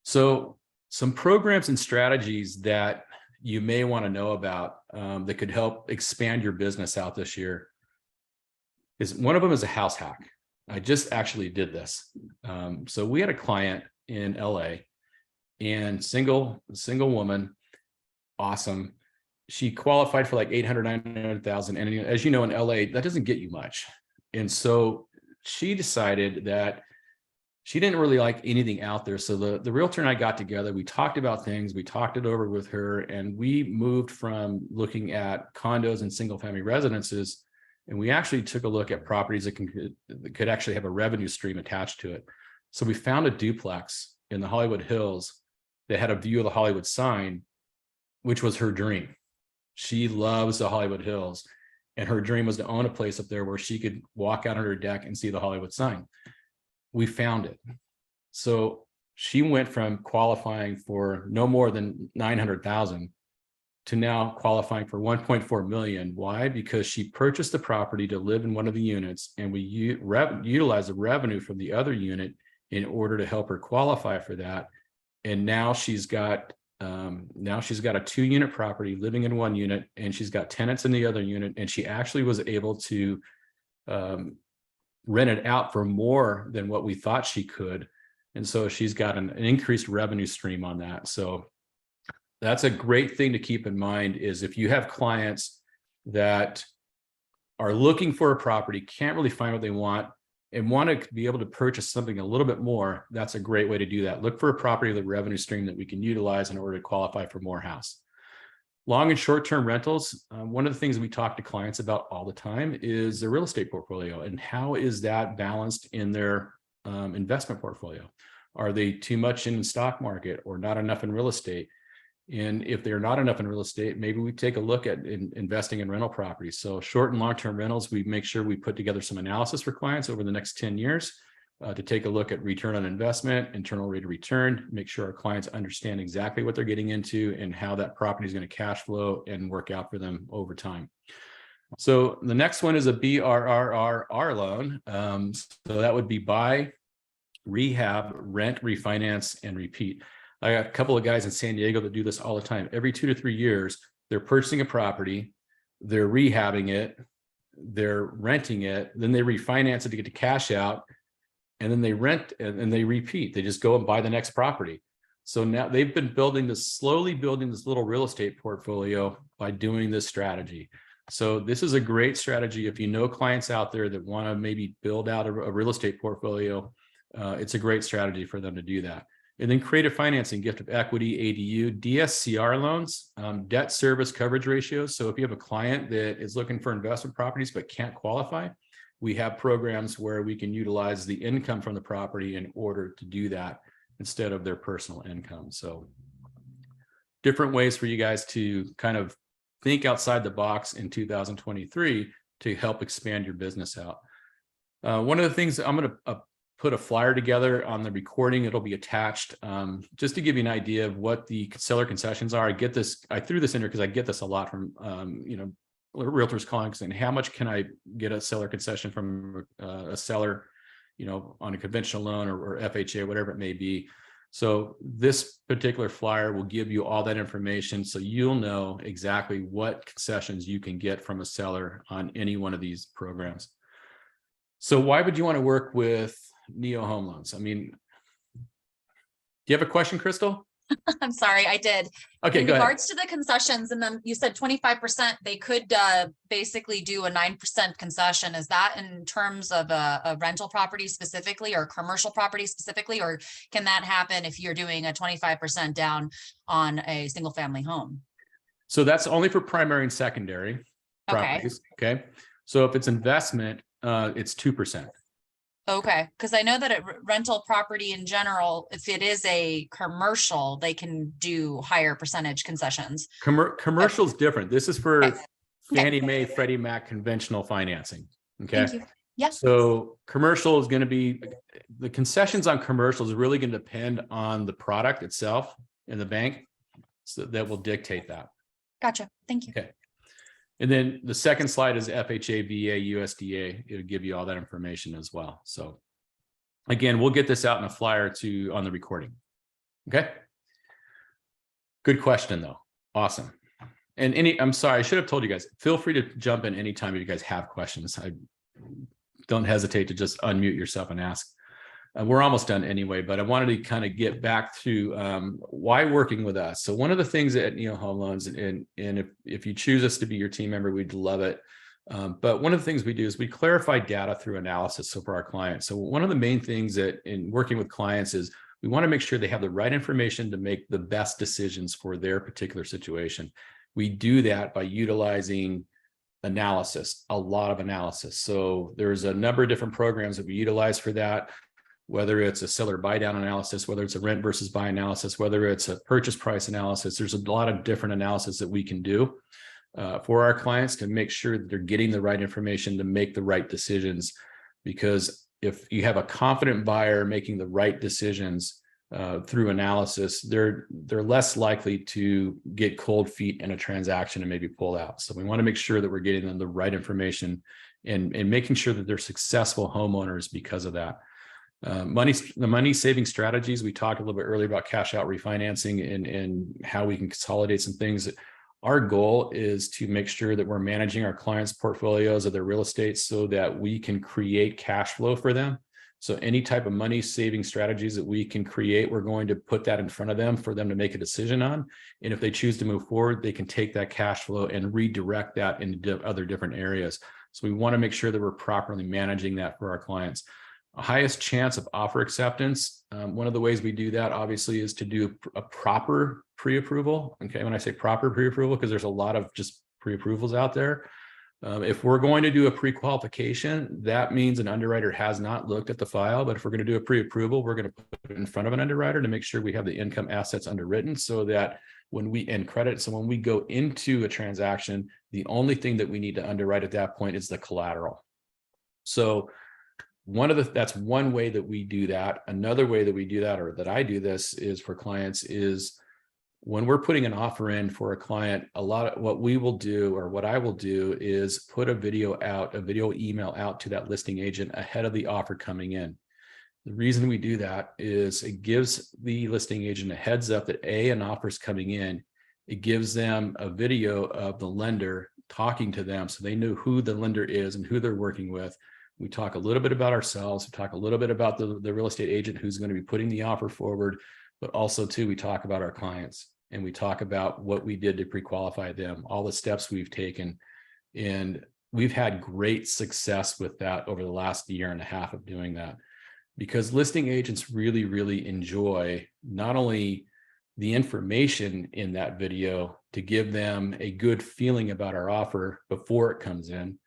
So some programs and strategies that you may want to know about that could help expand your business out this year is one of them is a house hack. I just actually did this. So we had a client in LA, and single woman, awesome. She qualified for like 800, 900,000. And as you know, in LA, that doesn't get you much. And so she decided that she didn't really like anything out there. So the realtor and I got together, we talked about things, we talked it over with her, and we moved from looking at condos and single family residences. And we actually took a look at properties that could actually have a revenue stream attached to it. So we found a duplex in the Hollywood Hills that had a view of the Hollywood sign, which was her dream. She loves the Hollywood Hills, and her dream was to own a place up there where she could walk out on her deck and see the Hollywood sign. We found it. So she went from qualifying for no more than 900,000 to now qualifying for 1.4 million. Why? Because she purchased the property to live in one of the units, and we utilize the revenue from the other unit in order to help her qualify for that. And now she's got a 2-unit property, living in one unit, and she's got tenants in the other unit, and she actually was able to rent it out for more than what we thought she could. And so she's got an increased revenue stream on that. So that's a great thing to keep in mind, is if you have clients that are looking for a property, can't really find what they want, and want to be able to purchase something a little bit more, that's a great way to do that. Look for a property with a revenue stream that we can utilize in order to qualify for more house. Long and short-term rentals, one of the things we talk to clients about all the time is their real estate portfolio, and how is that balanced in their investment portfolio? Are they too much in the stock market or not enough in real estate? And if they're not enough in real estate, maybe we take a look at investing in rental properties. So short and long-term rentals, we make sure we put together some analysis for clients over the next 10 years to take a look at return on investment, internal rate of return, make sure our clients understand exactly what they're getting into and how that property is going to cash flow and work out for them over time. So the next one is a BRRR loan. So that would be buy, rehab, rent, refinance, and repeat. I got a couple of guys in San Diego that do this all the time. Every 2 to 3 years, they're purchasing a property, they're rehabbing it, they're renting it, then they refinance it to get to cash out, and then they rent and they repeat. They just go and buy the next property. So now they've been slowly building this little real estate portfolio by doing this strategy. So this is a great strategy if you know clients out there that want to maybe build out a real estate portfolio. It's a great strategy for them to do that. And then creative financing, gift of equity, ADU, DSCR loans, debt service coverage ratios. So if you have a client that is looking for investment properties but can't qualify, we have programs where we can utilize the income from the property in order to do that instead of their personal income. So different ways for you guys to kind of think outside the box in 2023 to help expand your business out. One of the things I'm going to put a flyer together on the recording. It'll be attached just to give you an idea of what the seller concessions are. I threw this in here because I get this a lot from realtors calling saying, how much can I get a seller concession from a seller, on a conventional loan or FHA, whatever it may be. So this particular flyer will give you all that information, so you'll know exactly what concessions you can get from a seller on any one of these programs. So why would you want to work with Neo Home Loans? I mean, do you have a question, Crystal? I'm sorry, I did. Okay, in go regards ahead. to the concessions, and then you said 25%, they could basically do a 9% concession. Is that in terms of a rental property specifically or commercial property specifically, or can that happen if you're doing a 25% down on a single family home? So that's only for primary and secondary properties. Okay. So if it's investment, it's 2%. Okay, because I know that a rental property in general, if it is a commercial, they can do higher percentage concessions. Commercial is different. This is for Okay. Fannie Mae, Freddie Mac conventional financing. Okay. Thank you. Yeah. So commercial is going to be, the concessions on commercial is really going to depend on the product itself in the bank. So that will dictate that. Gotcha. Thank you. Okay. And then the second slide is FHA, VA, USDA. It'll give you all that information as well. So again, we'll get this out in a flyer on the recording. Okay. Good question though. Awesome. And I'm sorry, I should have told you guys, feel free to jump in anytime if you guys have questions. Don't hesitate to just unmute yourself and ask. We're almost done anyway, but I wanted to kind of get back to why working with us. So one of the things at Neo Home Loans, and if you choose us to be your team member, we'd love it. But one of the things we do is we clarify data through analysis. So for our clients, so one of the main things that in working with clients is we want to make sure they have the right information to make the best decisions for their particular situation. We do that by utilizing analysis, a lot of analysis. So there's a number of different programs that we utilize for that. Whether it's a seller buy down analysis, whether it's a rent versus buy analysis, whether it's a purchase price analysis, there's a lot of different analysis that we can do for our clients to make sure that they're getting the right information to make the right decisions. Because if you have a confident buyer making the right decisions through analysis, they're less likely to get cold feet in a transaction and maybe pull out. So we want to make sure that we're getting them the right information and making sure that they're successful homeowners because of that. The money saving strategies, we talked a little bit earlier about cash out refinancing and how we can consolidate some things. Our goal is to make sure that we're managing our clients' portfolios of their real estate so that we can create cash flow for them. So any type of money saving strategies that we can create, we're going to put that in front of them for them to make a decision on. And if they choose to move forward, they can take that cash flow and redirect that into other different areas. So we want to make sure that we're properly managing that for our clients. Highest chance of offer acceptance. One of the ways we do that obviously is to do a proper pre-approval. Okay, when I say proper pre-approval, because there's a lot of just pre-approvals out there. If we're going to do a pre-qualification, that means an underwriter has not looked at the file, but if we're going to do a pre-approval, we're going to put it in front of an underwriter to make sure we have the income assets underwritten so that when we end credit, so when we go into a transaction, the only thing that we need to underwrite at that point is the collateral. So that's one way that we do that. Another way that we do that, or that I do this, is for clients is when we're putting an offer in for a client, a lot of what we will do, or what I will do, is put a video email out to that listing agent ahead of the offer coming in. The reason we do that is it gives the listing agent a heads up that an offer is coming in, It gives them a video of the lender talking to them so they know who the lender is and who they're working with. We talk a little bit about ourselves. We talk a little bit about the real estate agent who's going to be putting the offer forward, but also too, we talk about our clients and we talk about what we did to pre-qualify them, all the steps we've taken. And we've had great success with that over the last year and a half of doing that, because listing agents really, really enjoy not only the information in that video to give them a good feeling about our offer before it comes in,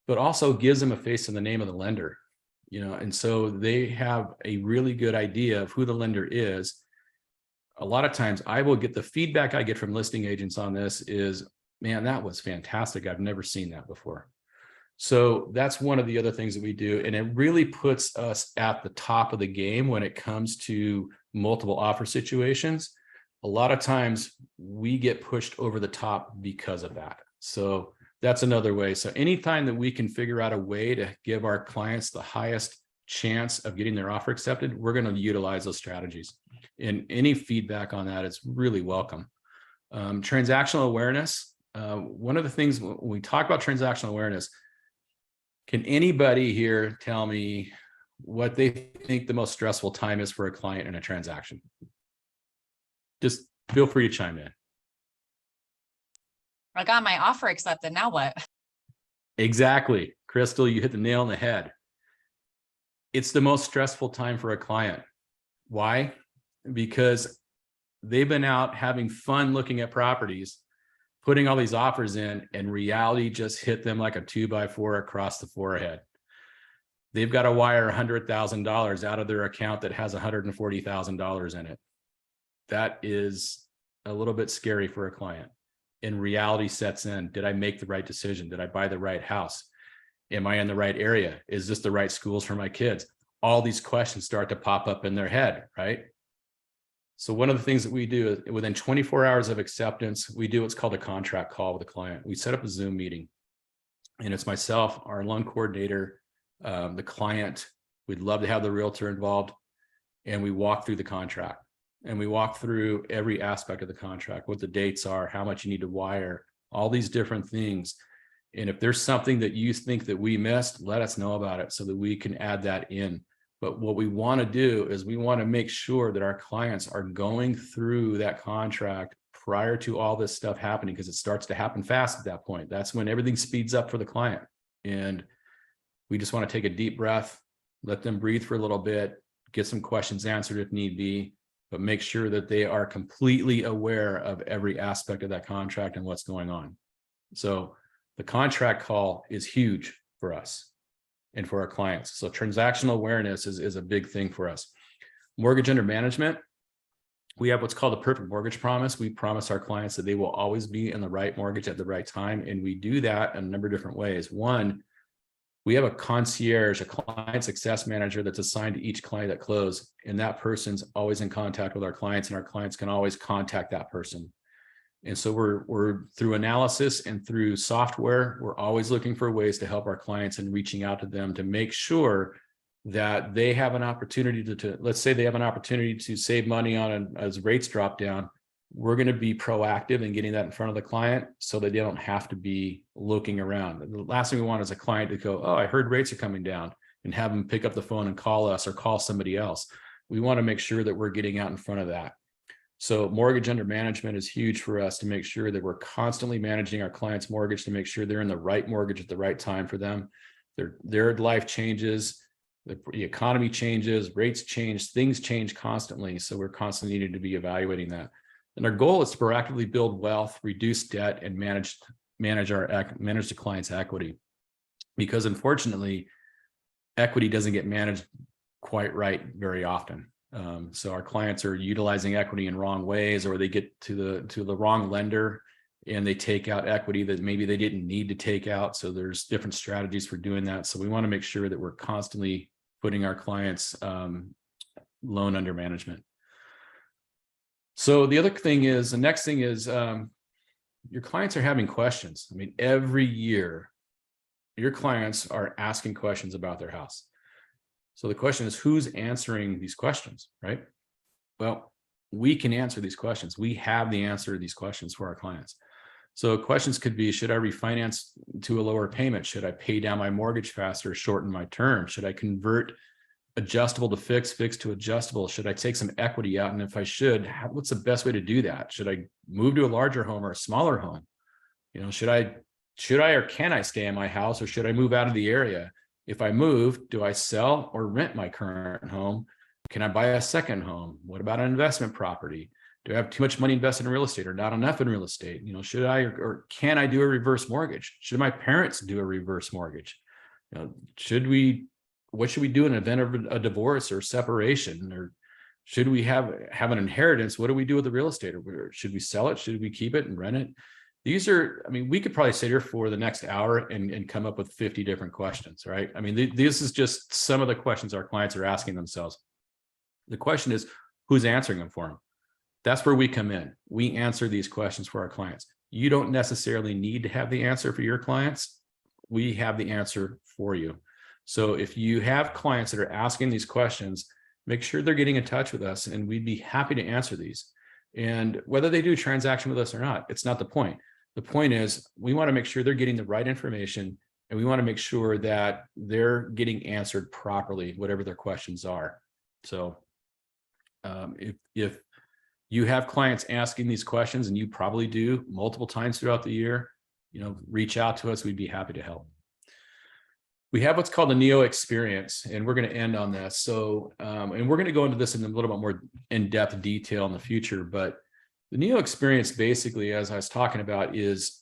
but also gives them a face and the name of the lender, and so they have a really good idea of who the lender is. A lot of times I will get the feedback I get from listing agents on this is, man, that was fantastic. I've never seen that before. So that's one of the other things that we do. And it really puts us at the top of the game when it comes to multiple offer situations. A lot of times we get pushed over the top because of that. So that's another way. So anytime that we can figure out a way to give our clients the highest chance of getting their offer accepted, we're going to utilize those strategies. And any feedback on that is really welcome. Transactional awareness. One of the things when we talk about transactional awareness, can anybody here tell me what they think the most stressful time is for a client in a transaction? Just feel free to chime in. I got my offer accepted. Now what? Exactly. Crystal, you hit the nail on the head. It's the most stressful time for a client. Why? Because they've been out having fun looking at properties, putting all these offers in, and reality just hit them like a 2x4 across the forehead. They've got to wire $100,000 out of their account that has $140,000 in it. That is a little bit scary for a client. And reality sets in. Did I make the right decision? Did I buy the right house? Am I in the right area? Is this the right schools for my kids? All these questions start to pop up in their head, right? So one of the things that we do is within 24 hours of acceptance, we do what's called a contract call with a client. We set up a Zoom meeting, and it's myself, our loan coordinator, the client. We'd love to have the realtor involved, and we walk through the contract. And we walk through every aspect of the contract, what the dates are, how much you need to wire, all these different things. And if there's something that you think that we missed, let us know about it so that we can add that in. But what we want to do is we want to make sure that our clients are going through that contract prior to all this stuff happening, because it starts to happen fast at that point. That's when everything speeds up for the client. And we just want to take a deep breath, let them breathe for a little bit, get some questions answered if need be, but make sure that they are completely aware of every aspect of that contract and what's going on. So the contract call is huge for us and for our clients. So transactional awareness is a big thing for us. Mortgage under management. We have what's called a perfect mortgage promise. We promise our clients that they will always be in the right mortgage at the right time. And we do that in a number of different ways. One, we have a concierge, a client success manager that's assigned to each client at close. And that person's always in contact with our clients, and our clients can always contact that person. And so we're through analysis and through software, we're always looking for ways to help our clients and reaching out to them to make sure that they have an opportunity to let's say they have an opportunity to save money on as rates drop down. We're going to be proactive in getting that in front of the client so that they don't have to be looking around. The last thing we want is a client to go, oh, I heard rates are coming down, and have them pick up the phone and call us or call somebody else. We want to make sure that we're getting out in front of that. So mortgage under management is huge for us to make sure that we're constantly managing our clients' mortgage to make sure they're in the right mortgage at the right time for them. Their life changes, the economy changes, rates change, things change constantly. So we're constantly needing to be evaluating that. And our goal is to proactively build wealth, reduce debt, and manage the client's equity. Because unfortunately, equity doesn't get managed quite right very often. So our clients are utilizing equity in wrong ways, or they get to the wrong lender and they take out equity that maybe they didn't need to take out. So there's different strategies for doing that. So we want to make sure that we're constantly putting our clients' loan under management. So the other thing is, the next thing is your clients are having questions. I mean, every year, your clients are asking questions about their house. So the question is, who's answering these questions, right? Well, we can answer these questions. We have the answer to these questions for our clients. So questions could be, should I refinance to a lower payment? Should I pay down my mortgage faster, shorten my term? Should I convert adjustable to fixed, fixed to adjustable? Should I take some equity out? And if I should, what's the best way to do that? Should I move to a larger home or a smaller home? Should I or can I stay in my house, or should I move out of the area? If I move, do I sell or rent my current home? Can I buy a second home? What about an investment property? Do I have too much money invested in real estate or not enough in real estate? Should I or can I do a reverse mortgage? Should my parents do a reverse mortgage? What should we do in an event of a divorce or separation? Or should we have an inheritance? What do we do with the real estate? Or should we sell it? Should we keep it and rent it? These are, we could probably sit here for the next hour and come up with 50 different questions, right? This is just some of the questions our clients are asking themselves. The question is, who's answering them for them? That's where we come in. We answer these questions for our clients. You don't necessarily need to have the answer for your clients. We have the answer for you. So if you have clients that are asking these questions, make sure they're getting in touch with us, and we'd be happy to answer these. And whether they do a transaction with us or not, it's not the point. The point is, we want to make sure they're getting the right information, and we want to make sure that they're getting answered properly, whatever their questions are. So if you have clients asking these questions, and you probably do multiple times throughout the year, reach out to us. We'd be happy to help. We have what's called the NEO experience, and we're going to end on this. So, and we're going to go into this in a little bit more in-depth detail in the future, but the NEO experience, basically, as I was talking about, is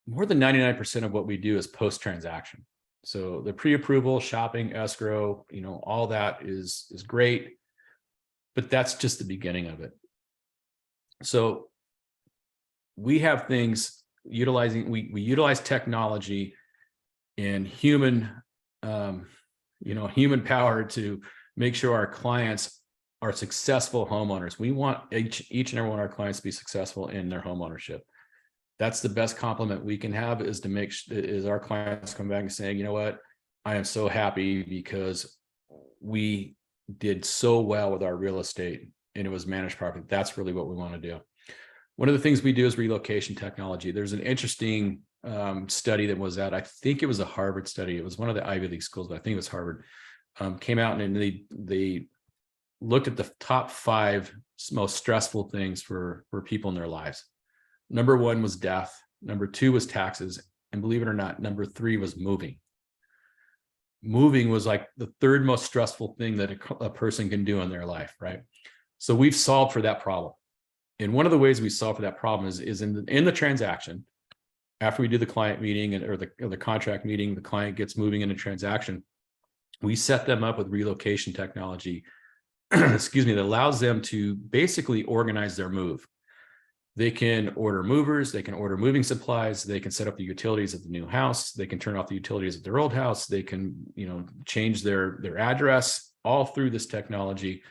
more than 99% of what we do is post-transaction. So the pre-approval, shopping, escrow, all that is great, but that's just the beginning of it. So we have things utilizing, we utilize technology and human power to make sure our clients are successful homeowners. We want each and every one of our clients to be successful in their home ownership. That's the best compliment we can have, is to is our clients come back and saying, you know what, I am so happy because we did so well with our real estate and it was managed properly. That's really what we want to do. One of the things we do is relocation technology. There's an interesting study that was I think it was a Harvard study. It was one of the Ivy League schools, but I think it was Harvard. Came out and they looked at the top 5 most stressful things for people in their lives. Number 1 was death. Number 2 was taxes. And believe it or not, number 3 was moving. Moving was like the 3rd most stressful thing that a person can do in their life, right? So we've solved for that problem. And one of the ways we solve for that problem is in the transaction. After we do the client meeting or the contract meeting, the client gets moving in a transaction, we set them up with relocation technology, excuse me, that allows them to basically organize their move. They can order movers, they can order moving supplies, they can set up the utilities at the new house, they can turn off the utilities at their old house, they can, change their address, all through this technology.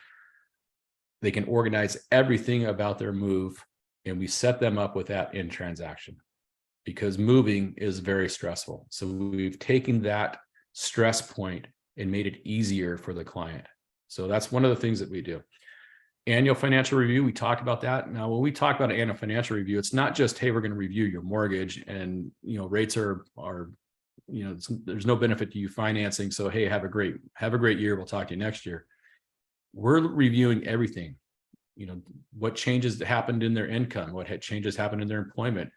They can organize everything about their move, and we set them up with that in transaction, because moving is very stressful. So we've taken that stress point and made it easier for the client. So that's one of the things that we do. Annual financial review, we talked about that. Now, when we talk about an annual financial review, it's not just, hey, we're going to review your mortgage and, rates are, there's no benefit to you financing. So, hey, have a great year. We'll talk to you next year. We're reviewing everything. What changes happened in their income? What changes happened in their employment?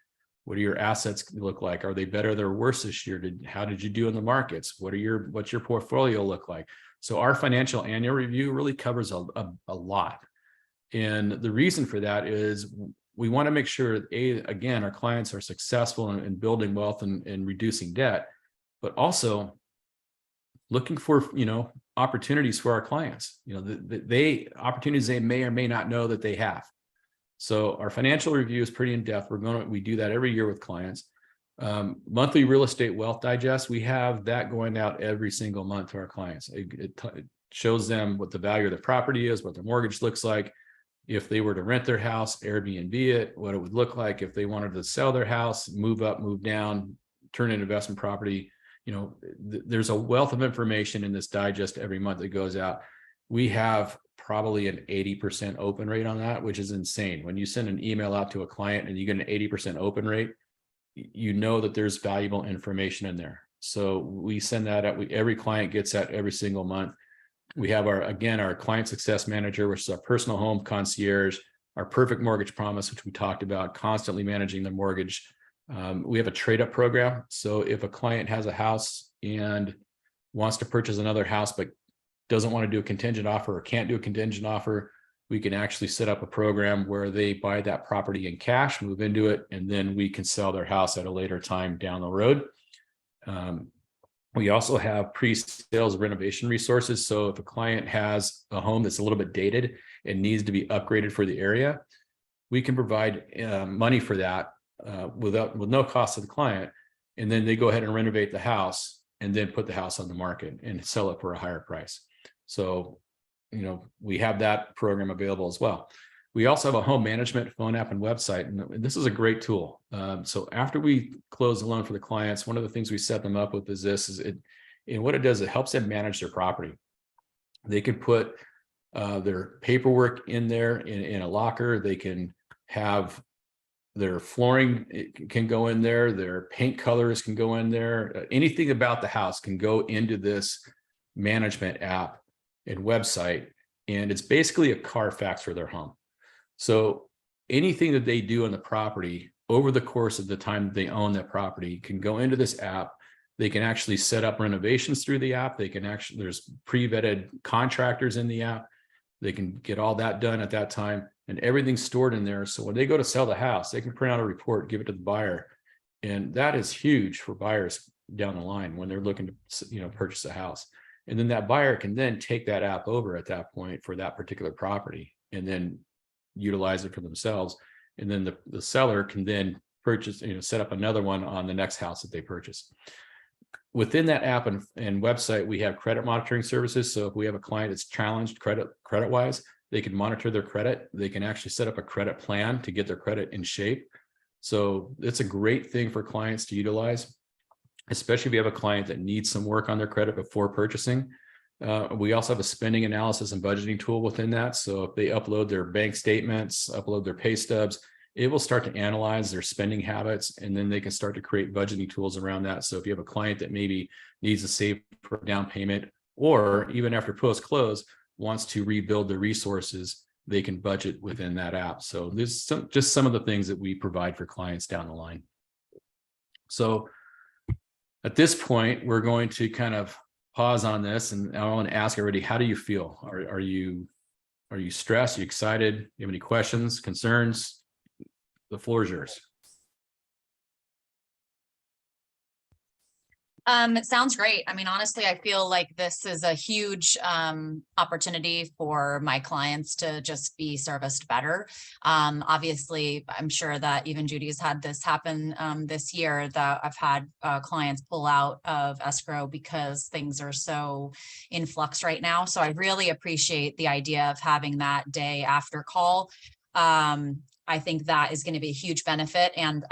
What do your assets look like? Are they better or worse this year? How did you do in the markets? What's your portfolio look like? So our financial annual review really covers a lot. And the reason for that is we want to make sure, again, our clients are successful in building wealth and reducing debt, but also looking for, opportunities for our clients, opportunities they may or may not know that they have. So our financial review is pretty in depth. We do that every year with clients. Monthly real estate wealth digest, we have that going out every single month to our clients. It shows them what the value of the property is, what their mortgage looks like. If they were to rent their house, Airbnb it, what it would look like if they wanted to sell their house, move up, move down, turn an investment property. There's a wealth of information in this digest every month that goes out. We have probably an 80% open rate on that, which is insane. When you send an email out to a client and you get an 80% open rate, you know that there's valuable information in there. So we send that out. Every client gets that every single month. We have our client success manager, which is our personal home concierge, our perfect mortgage promise, which we talked about, constantly managing the mortgage. We have a trade up program. So if a client has a house and wants to purchase another house, but doesn't want to do a contingent offer or can't do a contingent offer, we can actually set up a program where they buy that property in cash, move into it, and then we can sell their house at a later time down the road. We also have pre-sales renovation resources. So if a client has a home that's a little bit dated and needs to be upgraded for the area, we can provide money for that with no cost to the client. And then they go ahead and renovate the house and then put the house on the market and sell it for a higher price. So, we have that program available as well. We also have a home management phone app and website, and this is a great tool. So after we close the loan for the clients, one of the things we set them up with is what it does, it helps them manage their property. They can put their paperwork in there in a locker. They can have their flooring, it can go in there. Their paint colors can go in there. Anything about the house can go into this management app and website. And it's basically a Carfax for their home. So anything that they do on the property over the course of the time that they own that property can go into this app. They can actually set up renovations through the app. There's pre-vetted contractors in the app. They can get all that done at that time, and everything's stored in there. So when they go to sell the house, they can print out a report, give it to the buyer. And that is huge for buyers down the line when they're looking to, purchase a house. And then that buyer can then take that app over at that point for that particular property and then utilize it for themselves. And then the seller can then purchase, set up another one on the next house that they purchase. Within that app and website, we have credit monitoring services. So if we have a client that's challenged credit-wise, they can monitor their credit. They can actually set up a credit plan to get their credit in shape. So it's a great thing for clients to utilize, especially if you have a client that needs some work on their credit before purchasing. We also have a spending analysis and budgeting tool within that. So if they upload their bank statements, upload their pay stubs, it will start to analyze their spending habits, and then they can start to create budgeting tools around that. So if you have a client that maybe needs to save for a down payment, or even after post-close wants to rebuild their resources, they can budget within that app. So there's just some of the things that we provide for clients down the line. So at this point, we're going to kind of pause on this, and I want to ask everybody, how do you feel? Are you stressed? Are you excited? Do you have any questions, concerns? The floor is yours. It sounds great. I mean, honestly, I feel like this is a huge opportunity for my clients to just be serviced better. Obviously, I'm sure that even Judy's had this happen this year, that I've had clients pull out of escrow because things are so in flux right now. So I really appreciate the idea of having that day after call. I think that is going to be a huge benefit. And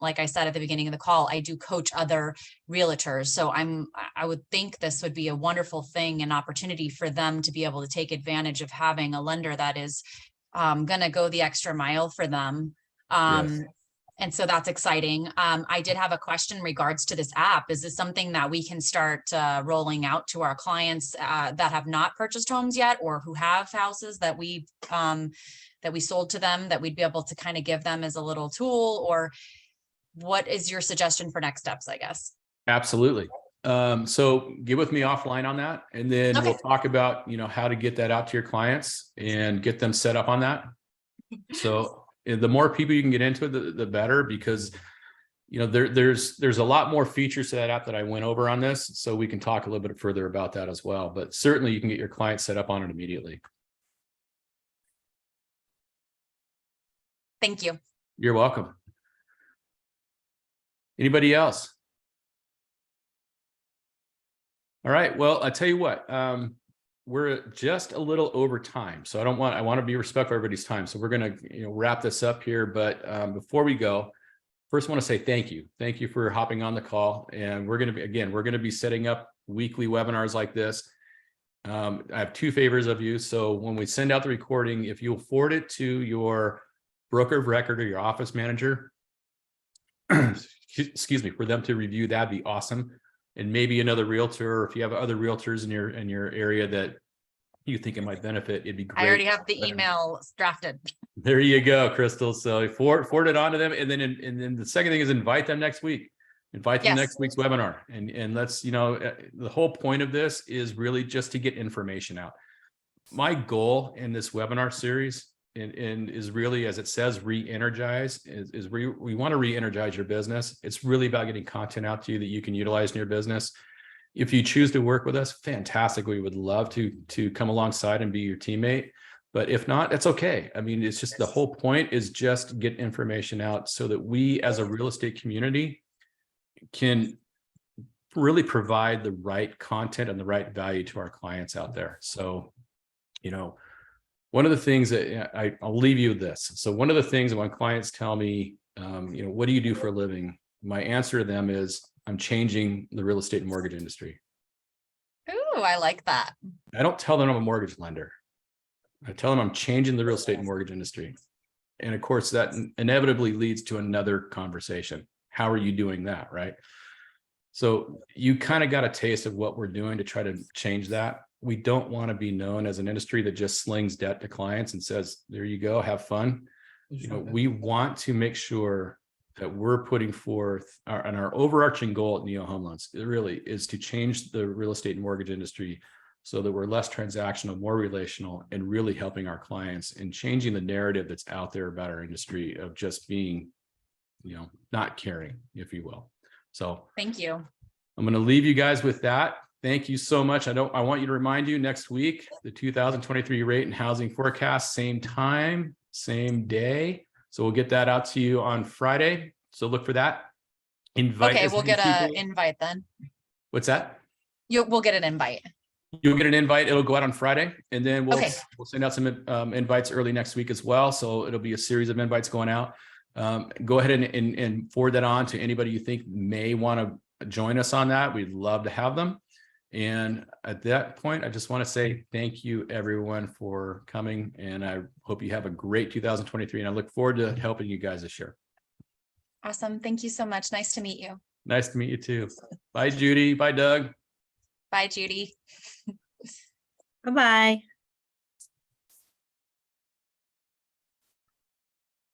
like I said at the beginning of the call, I do coach other realtors. So I would think this would be a wonderful thing, an opportunity for them to be able to take advantage of having a lender that is going to go the extra mile for them. Yes. And so that's exciting. I did have a question in regards to this app. Is this something that we can start rolling out to our clients that have not purchased homes yet, or who have houses that we sold to them, that we'd be able to kind of give them as a little tool? Or what is your suggestion for next steps, I guess? Absolutely. So get with me offline on that, and then we'll talk about, how to get that out to your clients and get them set up on that. So the more people you can get into it, the better, because there's a lot more features to that app that I went over on this, so we can talk a little bit further about that as well. But certainly you can get your clients set up on it immediately. Thank you. You're welcome. Anybody else? All right. Well, I tell you what, we're just a little over time, so I want to be respectful of everybody's time. So we're going to wrap this up here. But before we go, first I want to say thank you. Thank you for hopping on the call. And we're going to be setting up weekly webinars like this. I have two favors of you. So when we send out the recording, if you'll forward it to your broker of record or your office manager, excuse me, for them to review, that'd be awesome. And maybe another realtor, or if you have other realtors in your area that you think it might benefit, it'd be great. I already have the email drafted. There you go, Crystal. So forward it on to them. And then the second thing is invite them next week. Invite them Yes. next week's webinar. And let's, the whole point of this is really just to get information out. My goal in this webinar series and is really, as it says, re-energize, is we want to re-energize your business. It's really about getting content out to you that you can utilize in your business. If you choose to work with us, fantastic. We would love to come alongside and be your teammate. But if not, that's okay. I mean, it's just the whole point is just get information out so that we as a real estate community can really provide the right content and the right value to our clients out there. So, one of the things that I'll leave you with this. So one of the things that when clients tell me, what do you do for a living? My answer to them is I'm changing the real estate and mortgage industry. Ooh, I like that. I don't tell them I'm a mortgage lender. I tell them I'm changing the real estate and mortgage industry. And of course, that inevitably leads to another conversation. How are you doing that, right? So you kind of got a taste of what we're doing to try to change that. We don't want to be known as an industry that just slings debt to clients and says, there you go, have fun. We want to make sure that we're putting forth our overarching goal at Neo Home Loans. It really is to change the real estate and mortgage industry so that we're less transactional, more relational, and really helping our clients and changing the narrative that's out there about our industry of just being, not caring, if you will. So thank you. I'm going to leave you guys with that. Thank you so much. I want you to remind you next week, the 2023 rate and housing forecast, same time, same day. So we'll get that out to you on Friday. So look for that. Invite. Okay, we'll get an invite then. What's that? We'll get an invite. You'll get an invite. It'll go out on Friday, and then we'll send out some invites early next week as well. So it'll be a series of invites going out. Go ahead and forward that on to anybody you think may want to join us on that. We'd love to have them. And at that point, I just want to say thank you everyone for coming, and I hope you have a great 2023, and I look forward to helping you guys this year. Awesome. Thank you so much. Nice to meet you. Nice to meet you too. Bye, Judy. Bye, Doug. Bye, Judy. Bye-bye.